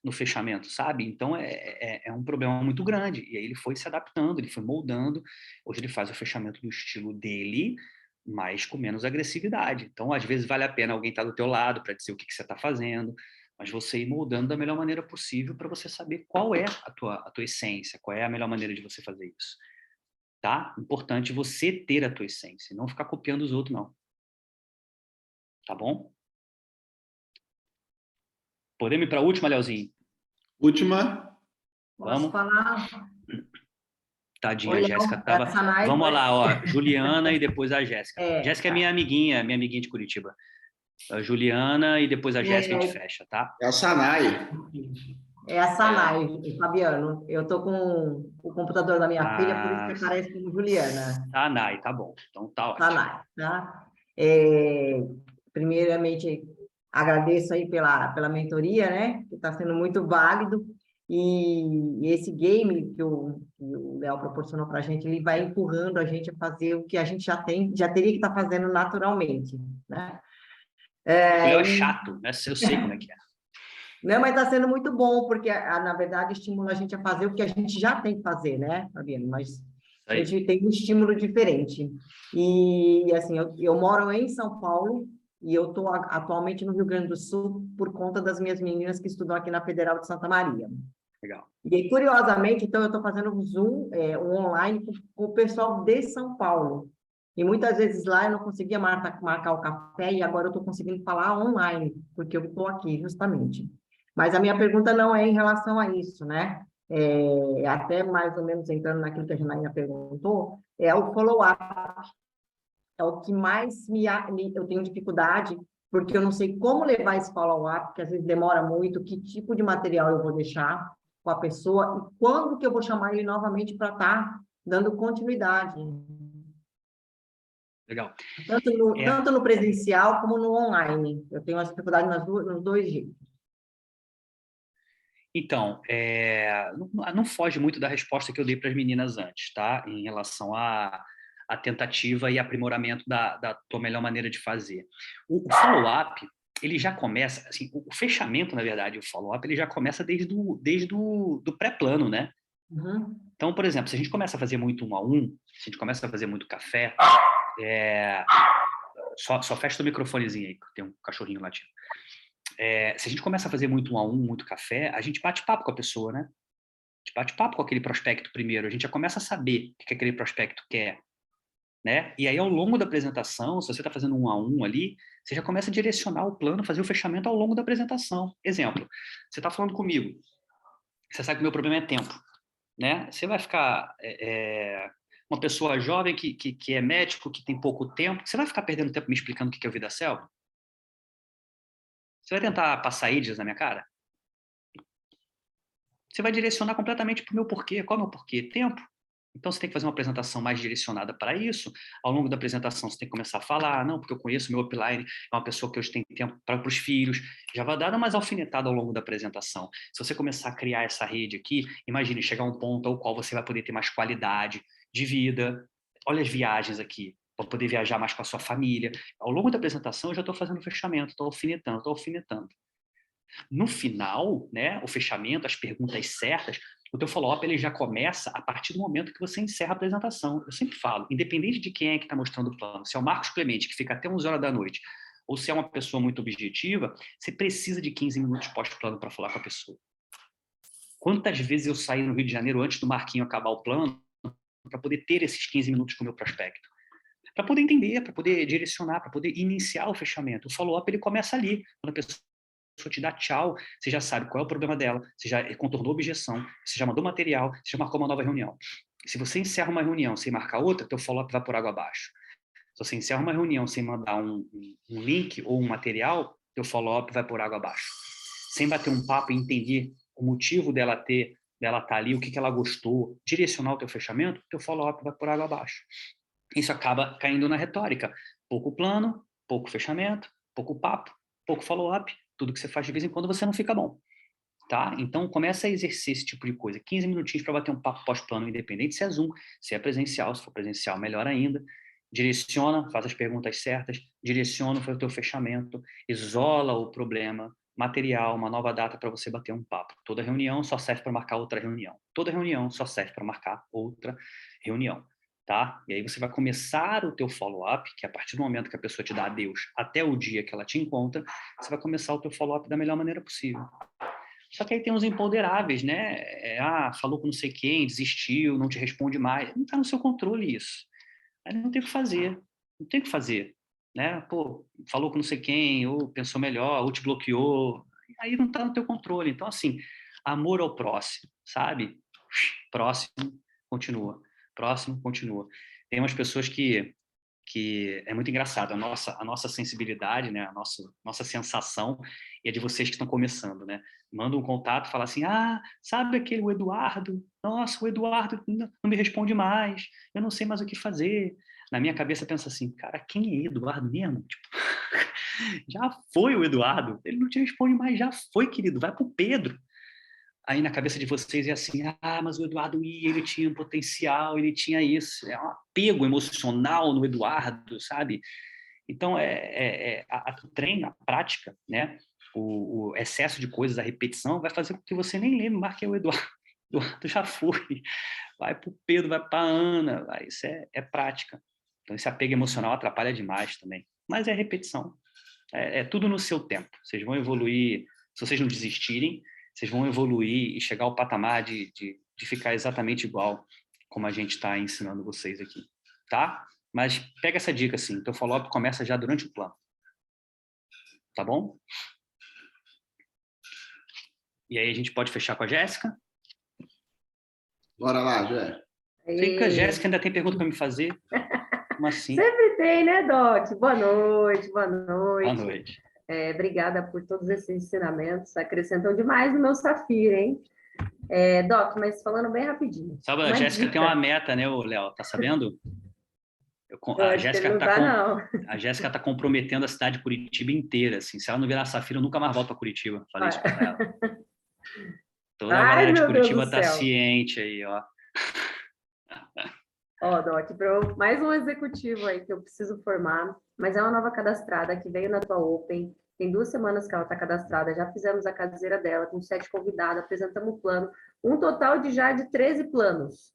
no fechamento, sabe? Então, é um problema muito grande. E aí ele foi se adaptando, ele foi moldando. Hoje ele faz o fechamento do estilo dele, mas com menos agressividade. Então, às vezes, vale a pena alguém estar do teu lado para dizer o que você está fazendo, mas você ir moldando da melhor maneira possível para você saber qual é a tua essência, qual é a melhor maneira de você fazer isso. Tá? Importante você ter a tua essência, não ficar copiando os outros, não. Tá bom? Podemos ir para a última, Leozinho? Última. Posso Vamos? falar? Tadinha, Oi, a Jéssica Léo, tava... essa Nai Vamos foi- lá, ó. Juliana e depois a Jéssica. Jéssica é tá. minha amiguinha de Curitiba. A Juliana e depois a Jéssica a gente fecha, tá? É a Sanai. É a Sanai, Fabiano. Eu tô com o computador da minha filha, por isso que aparece como Juliana. Sanai, tá bom. Então tá ótimo. Sanai, tá? Primeiramente, agradeço aí pela mentoria, né? Que está sendo muito válido. E esse game que o Léo proporcionou para a gente, ele vai empurrando a gente a fazer o que a gente já teria que estar fazendo naturalmente, né? O Léo é chato, né? Eu sei como é que é. Não, mas está sendo muito bom, porque, na verdade, estimula a gente a fazer o que a gente já tem que fazer, né, Fabiano? Mas a gente tem um estímulo diferente. E, assim, eu moro em São Paulo e eu estou atualmente no Rio Grande do Sul por conta das minhas meninas que estudam aqui na Federal de Santa Maria. Legal. E, curiosamente, então, eu estou fazendo um Zoom, um online com o pessoal de São Paulo. E muitas vezes lá eu não conseguia marcar o café e agora eu estou conseguindo falar online, porque eu estou aqui, justamente. Mas a minha pergunta não é em relação a isso, né? Até mais ou menos entrando naquilo que a Janaína perguntou, é o follow-up. É o que mais eu tenho dificuldade, porque eu não sei como levar esse follow-up, que às vezes demora muito, que tipo de material eu vou deixar com a pessoa e quando que eu vou chamar ele novamente para estar dando continuidade. Legal. Tanto no presencial como no online. Eu tenho essa dificuldade nos dois jeitos. Então, não foge muito da resposta que eu dei para as meninas antes, tá? Em relação à tentativa e aprimoramento da tua melhor maneira de fazer. O follow-up, ele já começa, assim, o fechamento, na verdade, o follow-up, ele já começa desde o pré-plano, né? Uhum. Então, por exemplo, se a gente começa a fazer muito 1 a 1, se a gente começa a fazer muito café, só fecha o microfonezinho aí, que tem um cachorrinho latindo. Se a gente começa a fazer muito 1 a 1, muito café, a gente bate papo com a pessoa, né? A gente bate papo com aquele prospecto primeiro, a gente já começa a saber o que aquele prospecto quer, né? E aí, ao longo da apresentação, se você está fazendo 1 a 1 ali, você já começa a direcionar o plano, fazer o fechamento ao longo da apresentação. Exemplo, você está falando comigo, você sabe que o meu problema é tempo, né? Você vai ficar... uma pessoa jovem que é médico, que tem pouco tempo, você vai ficar perdendo tempo me explicando o que é o Vida Selva? Você vai tentar passar ídias na minha cara? Você vai direcionar completamente para o meu porquê. Qual é o meu porquê? Tempo. Então, você tem que fazer uma apresentação mais direcionada para isso. Ao longo da apresentação, você tem que começar a falar, não, porque eu conheço o meu upline, é uma pessoa que hoje tem tempo para os filhos. Já vai dar mais alfinetada ao longo da apresentação. Se você começar a criar essa rede aqui, imagine chegar a um ponto ao qual você vai poder ter mais qualidade de vida. Olha as viagens aqui, para poder viajar mais com a sua família. Ao longo da apresentação, eu já estou fazendo o fechamento, estou alfinetando. No final, né, o fechamento, as perguntas certas, o teu follow-up ele já começa a partir do momento que você encerra a apresentação. Eu sempre falo, independente de quem é que está mostrando o plano, se é o Marcos Clemente, que fica até 11 horas da noite, ou se é uma pessoa muito objetiva, você precisa de 15 minutos pós-plano para falar com a pessoa. Quantas vezes eu saí no Rio de Janeiro antes do Marquinho acabar o plano para poder ter esses 15 minutos com o meu prospecto? Para poder entender, para poder direcionar, para poder iniciar o fechamento. O follow-up ele começa ali, quando a pessoa te dá tchau, você já sabe qual é o problema dela, você já contornou a objeção, você já mandou material, você já marcou uma nova reunião. Se você encerra uma reunião sem marcar outra, teu follow-up vai por água abaixo. Se você encerra uma reunião sem mandar um link ou um material, teu follow-up vai por água abaixo. Sem bater um papo e entender o motivo dela ter dela estar ali, o que ela gostou, direcionar o teu fechamento, o teu follow-up vai por água abaixo. Isso acaba caindo na retórica. Pouco plano, pouco fechamento, pouco papo, pouco follow-up, tudo que você faz de vez em quando você não fica bom. Tá? Então, começa a exercer esse tipo de coisa. 15 minutinhos para bater um papo pós-plano, independente se é Zoom, se é presencial. Se for presencial, melhor ainda. Direciona, faz as perguntas certas, direciona o teu fechamento, isola o problema, material, uma nova data para você bater um papo. Toda reunião só serve para marcar outra reunião. Toda reunião só serve para marcar outra reunião. Tá? E aí você vai começar o teu follow-up, que é a partir do momento que a pessoa te dá adeus até o dia que ela te encontra, você vai começar o teu follow-up da melhor maneira possível. Só que aí tem os imponderáveis, né? Falou com não sei quem, desistiu, não te responde mais. Não está no seu controle isso. Aí não tem o que fazer. Não tem o que fazer. Né? Pô, falou com não sei quem, ou pensou melhor, ou te bloqueou. Aí não está no teu controle. Então, assim, amor ao próximo, sabe? Próximo, continua. Próximo, continua. Tem umas pessoas que é muito engraçado, a nossa sensibilidade, né, a nossa sensação, e a de vocês que estão começando, né? Manda um contato, fala assim, sabe aquele o Eduardo? Nossa, o Eduardo não me responde mais, eu não sei mais o que fazer. Na minha cabeça pensa assim, cara, quem é Eduardo mesmo? Tipo, já foi o Eduardo, ele não te responde mais, já foi, querido, vai pro Pedro. Aí na cabeça de vocês é assim, mas o Eduardo ele tinha um potencial, ele tinha isso, é um apego emocional no Eduardo, sabe? Então, o treino, a prática, né? O excesso de coisas, a repetição, vai fazer com que você nem lembre, marque o Eduardo. O Eduardo já foi, vai para o Pedro, vai para a Ana, isso é prática. Então, esse apego emocional atrapalha demais também. Mas é repetição, é tudo no seu tempo. Vocês vão evoluir, se vocês não desistirem, vocês vão evoluir e chegar ao patamar de ficar exatamente igual como a gente está ensinando vocês aqui, tá? Mas pega essa dica, assim, o teu follow-up começa já durante o plano, tá bom? E aí a gente pode fechar com a Jéssica? Bora lá, Jé. Sei que a Jéssica ainda tem pergunta para me fazer. Como assim? Sempre tem, né, Doc? Boa noite, boa noite. Boa noite. Obrigada por todos esses ensinamentos, acrescentam demais no meu Safira, hein? Doc, mas falando bem rapidinho. Sabe, a Jéssica tem uma meta, né, Léo? Tá sabendo? A Jéssica está comprometendo a cidade de Curitiba inteira, assim. Se ela não virar Safira, eu nunca mais volto para Curitiba. Falei isso para ela. Toda a galera de Curitiba está ciente aí, ó. Doc, mais um executivo aí que eu preciso formar, mas é uma nova cadastrada que veio na tua Open. Tem 2 semanas que ela está cadastrada, já fizemos a caseira dela com 7 convidados, apresentamos o plano, um total de 13 planos.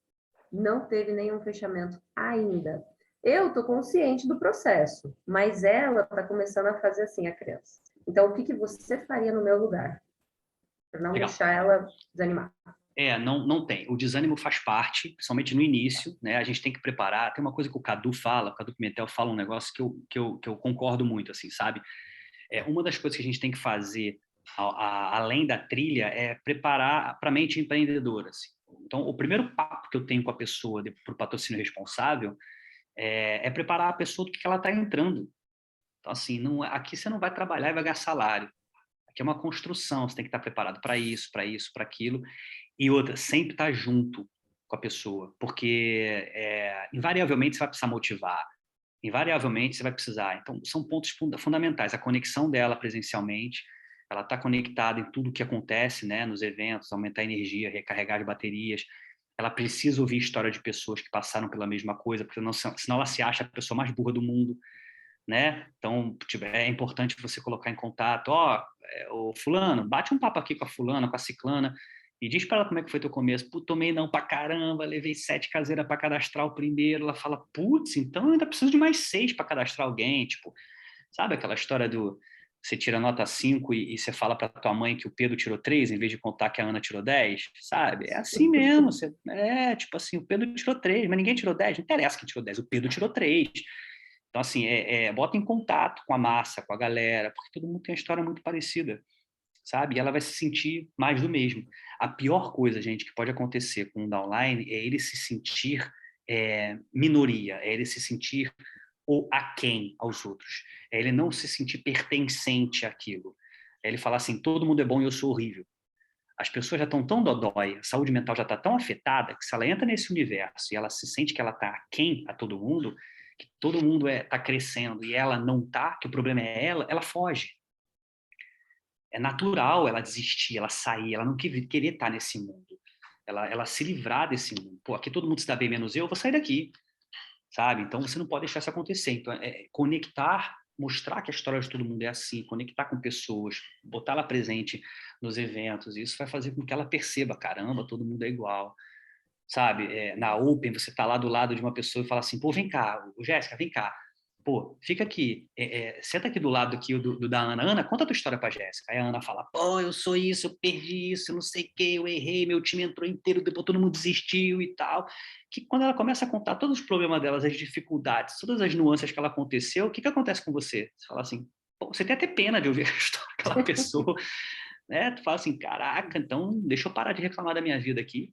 Não teve nenhum fechamento ainda. Eu estou consciente do processo, mas ela está começando a fazer assim, a criança. Então, o que você faria no meu lugar? Para não deixar ela desanimar. Não tem. O desânimo faz parte, principalmente no início, né? A gente tem que preparar. Tem uma coisa que o Cadu Pimentel fala um negócio que eu concordo muito, assim, sabe? Uma das coisas que a gente tem que fazer, além da trilha, é preparar para a mente empreendedora. Assim. Então, o primeiro papo que eu tenho com a pessoa para o patrocínio responsável é preparar a pessoa do que ela está entrando. Então, assim, aqui você não vai trabalhar e vai ganhar salário. Aqui é uma construção, você tem que estar preparado para isso, para aquilo. E outra, sempre estar junto com a pessoa, porque invariavelmente você vai precisar motivar, invariavelmente você vai precisar. Então, são pontos fundamentais. A conexão dela presencialmente, ela está conectada em tudo o que acontece, né, nos eventos, aumentar a energia, recarregar as baterias. Ela precisa ouvir história de pessoas que passaram pela mesma coisa, porque senão ela se acha a pessoa mais burra do mundo, né? Então, é importante você colocar em contato, o fulano, bate um papo aqui com a fulana, com a ciclana, e diz para ela como é que foi teu começo. Putz, tomei não pra caramba, levei 7 caseiras para cadastrar o primeiro. Ela fala, putz, então eu ainda preciso de mais 6 para cadastrar alguém. Tipo, sabe aquela história do você tira nota 5 e você fala para tua mãe que o Pedro tirou 3 em vez de contar que a Ana tirou 10, sabe? É assim mesmo. Tipo assim, o Pedro tirou 3, mas ninguém tirou 10. Não interessa quem tirou 10, o Pedro tirou 3. Então, assim, bota em contato com a massa, com a galera, porque todo mundo tem uma história muito parecida, sabe? E ela vai se sentir mais do mesmo. A pior coisa, gente, que pode acontecer com o downline é ele se sentir minoria, é ele se sentir aquém aos outros, é ele não se sentir pertencente àquilo. É ele falar assim, todo mundo é bom e eu sou horrível. As pessoas já estão tão dodói, a saúde mental já está tão afetada, que se ela entra nesse universo e ela se sente que ela está aquém a todo mundo, que todo mundo está crescendo e ela não está, que o problema é ela foge. É natural ela desistir, ela sair, ela não querer estar nesse mundo. Ela se livrar desse mundo. Pô, aqui todo mundo se dá bem, menos eu vou sair daqui. Sabe? Então, você não pode deixar isso acontecer. Então, conectar, mostrar que a história de todo mundo é assim, conectar com pessoas, botar ela presente nos eventos, isso vai fazer com que ela perceba, caramba, todo mundo é igual. Sabe? Na Open, você tá lá do lado de uma pessoa e fala assim, pô, vem cá, Jéssica, vem cá. Pô, fica aqui, senta aqui do lado aqui da Ana. Ana, conta a tua história pra Jéssica. Aí a Ana fala, pô, eu sou isso, eu perdi isso, eu não sei o que, eu errei, meu time entrou inteiro, depois todo mundo desistiu e tal. Que quando ela começa a contar todos os problemas delas, as dificuldades, todas as nuances que ela aconteceu, o que acontece com você? Você fala assim, pô, você tem até pena de ouvir a história daquela pessoa, né? Tu fala assim, caraca, então deixa eu parar de reclamar da minha vida aqui,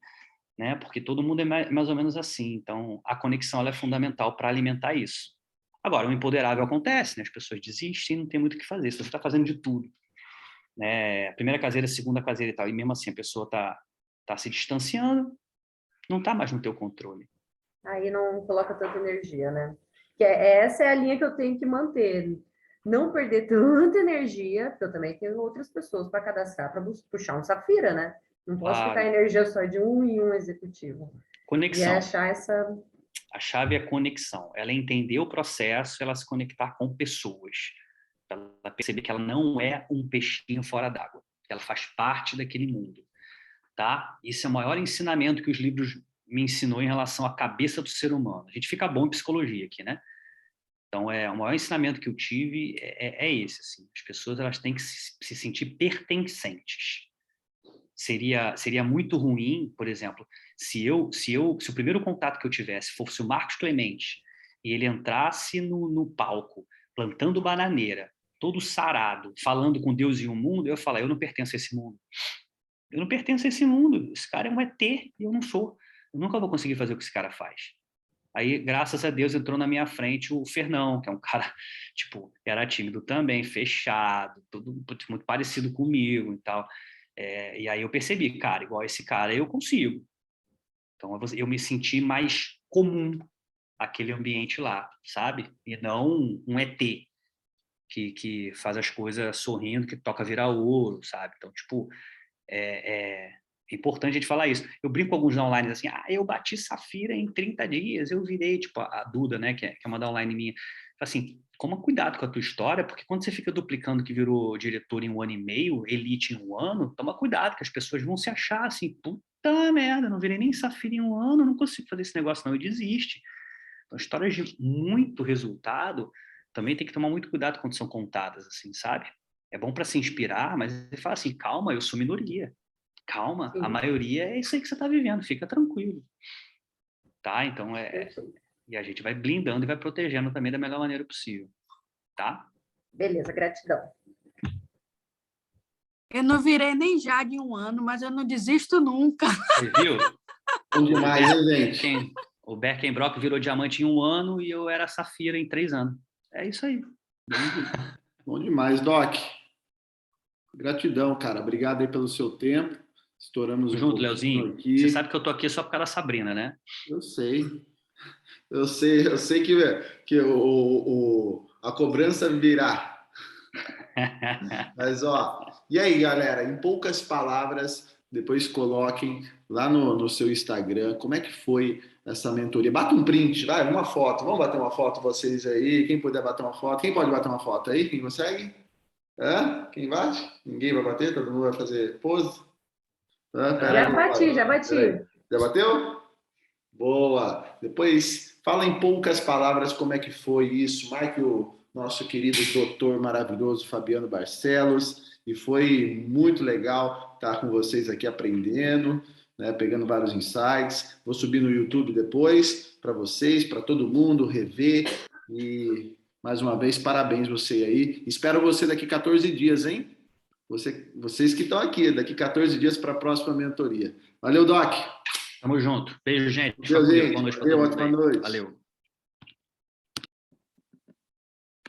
né? Porque todo mundo é mais ou menos assim. Então, a conexão ela é fundamental para alimentar isso. Agora, o imponderável acontece, né? As pessoas desistem, não tem muito o que fazer. Se você está fazendo de tudo, né? A primeira caseira, a segunda caseira e tal, e mesmo assim a pessoa tá se distanciando, não está mais no teu controle. Aí não coloca tanta energia, né? Essa é a linha que eu tenho que manter. Não perder tanta energia, porque eu também tenho outras pessoas para cadastrar, para puxar um Safira, né? Não posso ficar energia só de um e um executivo. Conexão. E achar essa... A chave é a conexão. Ela entender o processo, ela se conectar com pessoas. Ela perceber que ela não é um peixinho fora d'água. Ela faz parte daquele mundo. Tá? Isso é o maior ensinamento que os livros me ensinou em relação à cabeça do ser humano. A gente fica bom em psicologia aqui, né? Então, o maior ensinamento que eu tive é esse. Assim. As pessoas elas têm que se sentir pertencentes. Seria muito ruim, por exemplo, se o primeiro contato que eu tivesse fosse o Marcos Clemente e ele entrasse no palco, plantando bananeira, todo sarado, falando com Deus e o mundo, eu ia falar, eu não pertenço a esse mundo. Eu não pertenço a esse mundo. Esse cara é um ET e eu não sou. Eu nunca vou conseguir fazer o que esse cara faz. Aí, graças a Deus, entrou na minha frente o Fernão, que é um cara, tipo, era tímido também, fechado, tudo muito parecido comigo e tal. E aí eu percebi, cara, igual esse cara eu consigo. Então eu me senti mais comum aquele ambiente lá, sabe? E não um ET que faz as coisas sorrindo, que toca virar ouro, sabe? Então, tipo, é importante a gente falar isso. Eu brinco com alguns online assim, eu bati Safira em 30 dias, eu virei, tipo, a Duda, né, que é uma da online minha, assim, toma cuidado com a tua história, porque quando você fica duplicando que virou diretor em 1 ano e meio, elite em 1 ano, toma cuidado, que as pessoas vão se achar assim, puta merda, não virei nem Safira em 1 ano, não consigo fazer esse negócio não, e desiste. Então, histórias de muito resultado também tem que tomar muito cuidado quando são contadas, assim, sabe? É bom para se inspirar, mas você fala assim, calma, eu sou minoria. Calma, a maioria é isso aí que você está vivendo, fica tranquilo. Tá? Então, e a gente vai blindando e vai protegendo também da melhor maneira possível. Tá? Beleza, gratidão. Eu não virei nem Jade em 1 ano, mas eu não desisto nunca. Você viu? Bom demais, hein, gente? O Berkenbrock virou diamante em 1 ano e eu era Safira em 3 anos. É isso aí. Bom demais, Doc. Gratidão, cara. Obrigado aí pelo seu tempo. Estouramos junto, Leozinho. Aqui. Você sabe que eu tô aqui só por causa da Sabrina, né? Eu sei que a cobrança virá. Mas, e aí, galera, em poucas palavras, depois coloquem lá no seu Instagram como é que foi essa mentoria. Bata um print, vai, uma foto. Vamos bater uma foto vocês aí. Quem puder bater uma foto. Quem pode bater uma foto aí? Quem consegue? Quem bate? Ninguém vai bater? Todo mundo vai fazer pose? Já bati. Já bateu? Boa. Depois, fala em poucas palavras como é que foi isso. Marque o nosso querido doutor maravilhoso Fabiano Barcelos. E foi muito legal estar com vocês aqui aprendendo, né, pegando vários insights. Vou subir no YouTube depois para vocês, para todo mundo rever. E, mais uma vez, parabéns você aí. Espero você daqui 14 dias, hein? Vocês que estão aqui, daqui 14 dias para a próxima mentoria. Valeu, Doc. Tamo junto. Beijo, gente. Valeu, gente. Boa noite para todos. Boa noite. Valeu.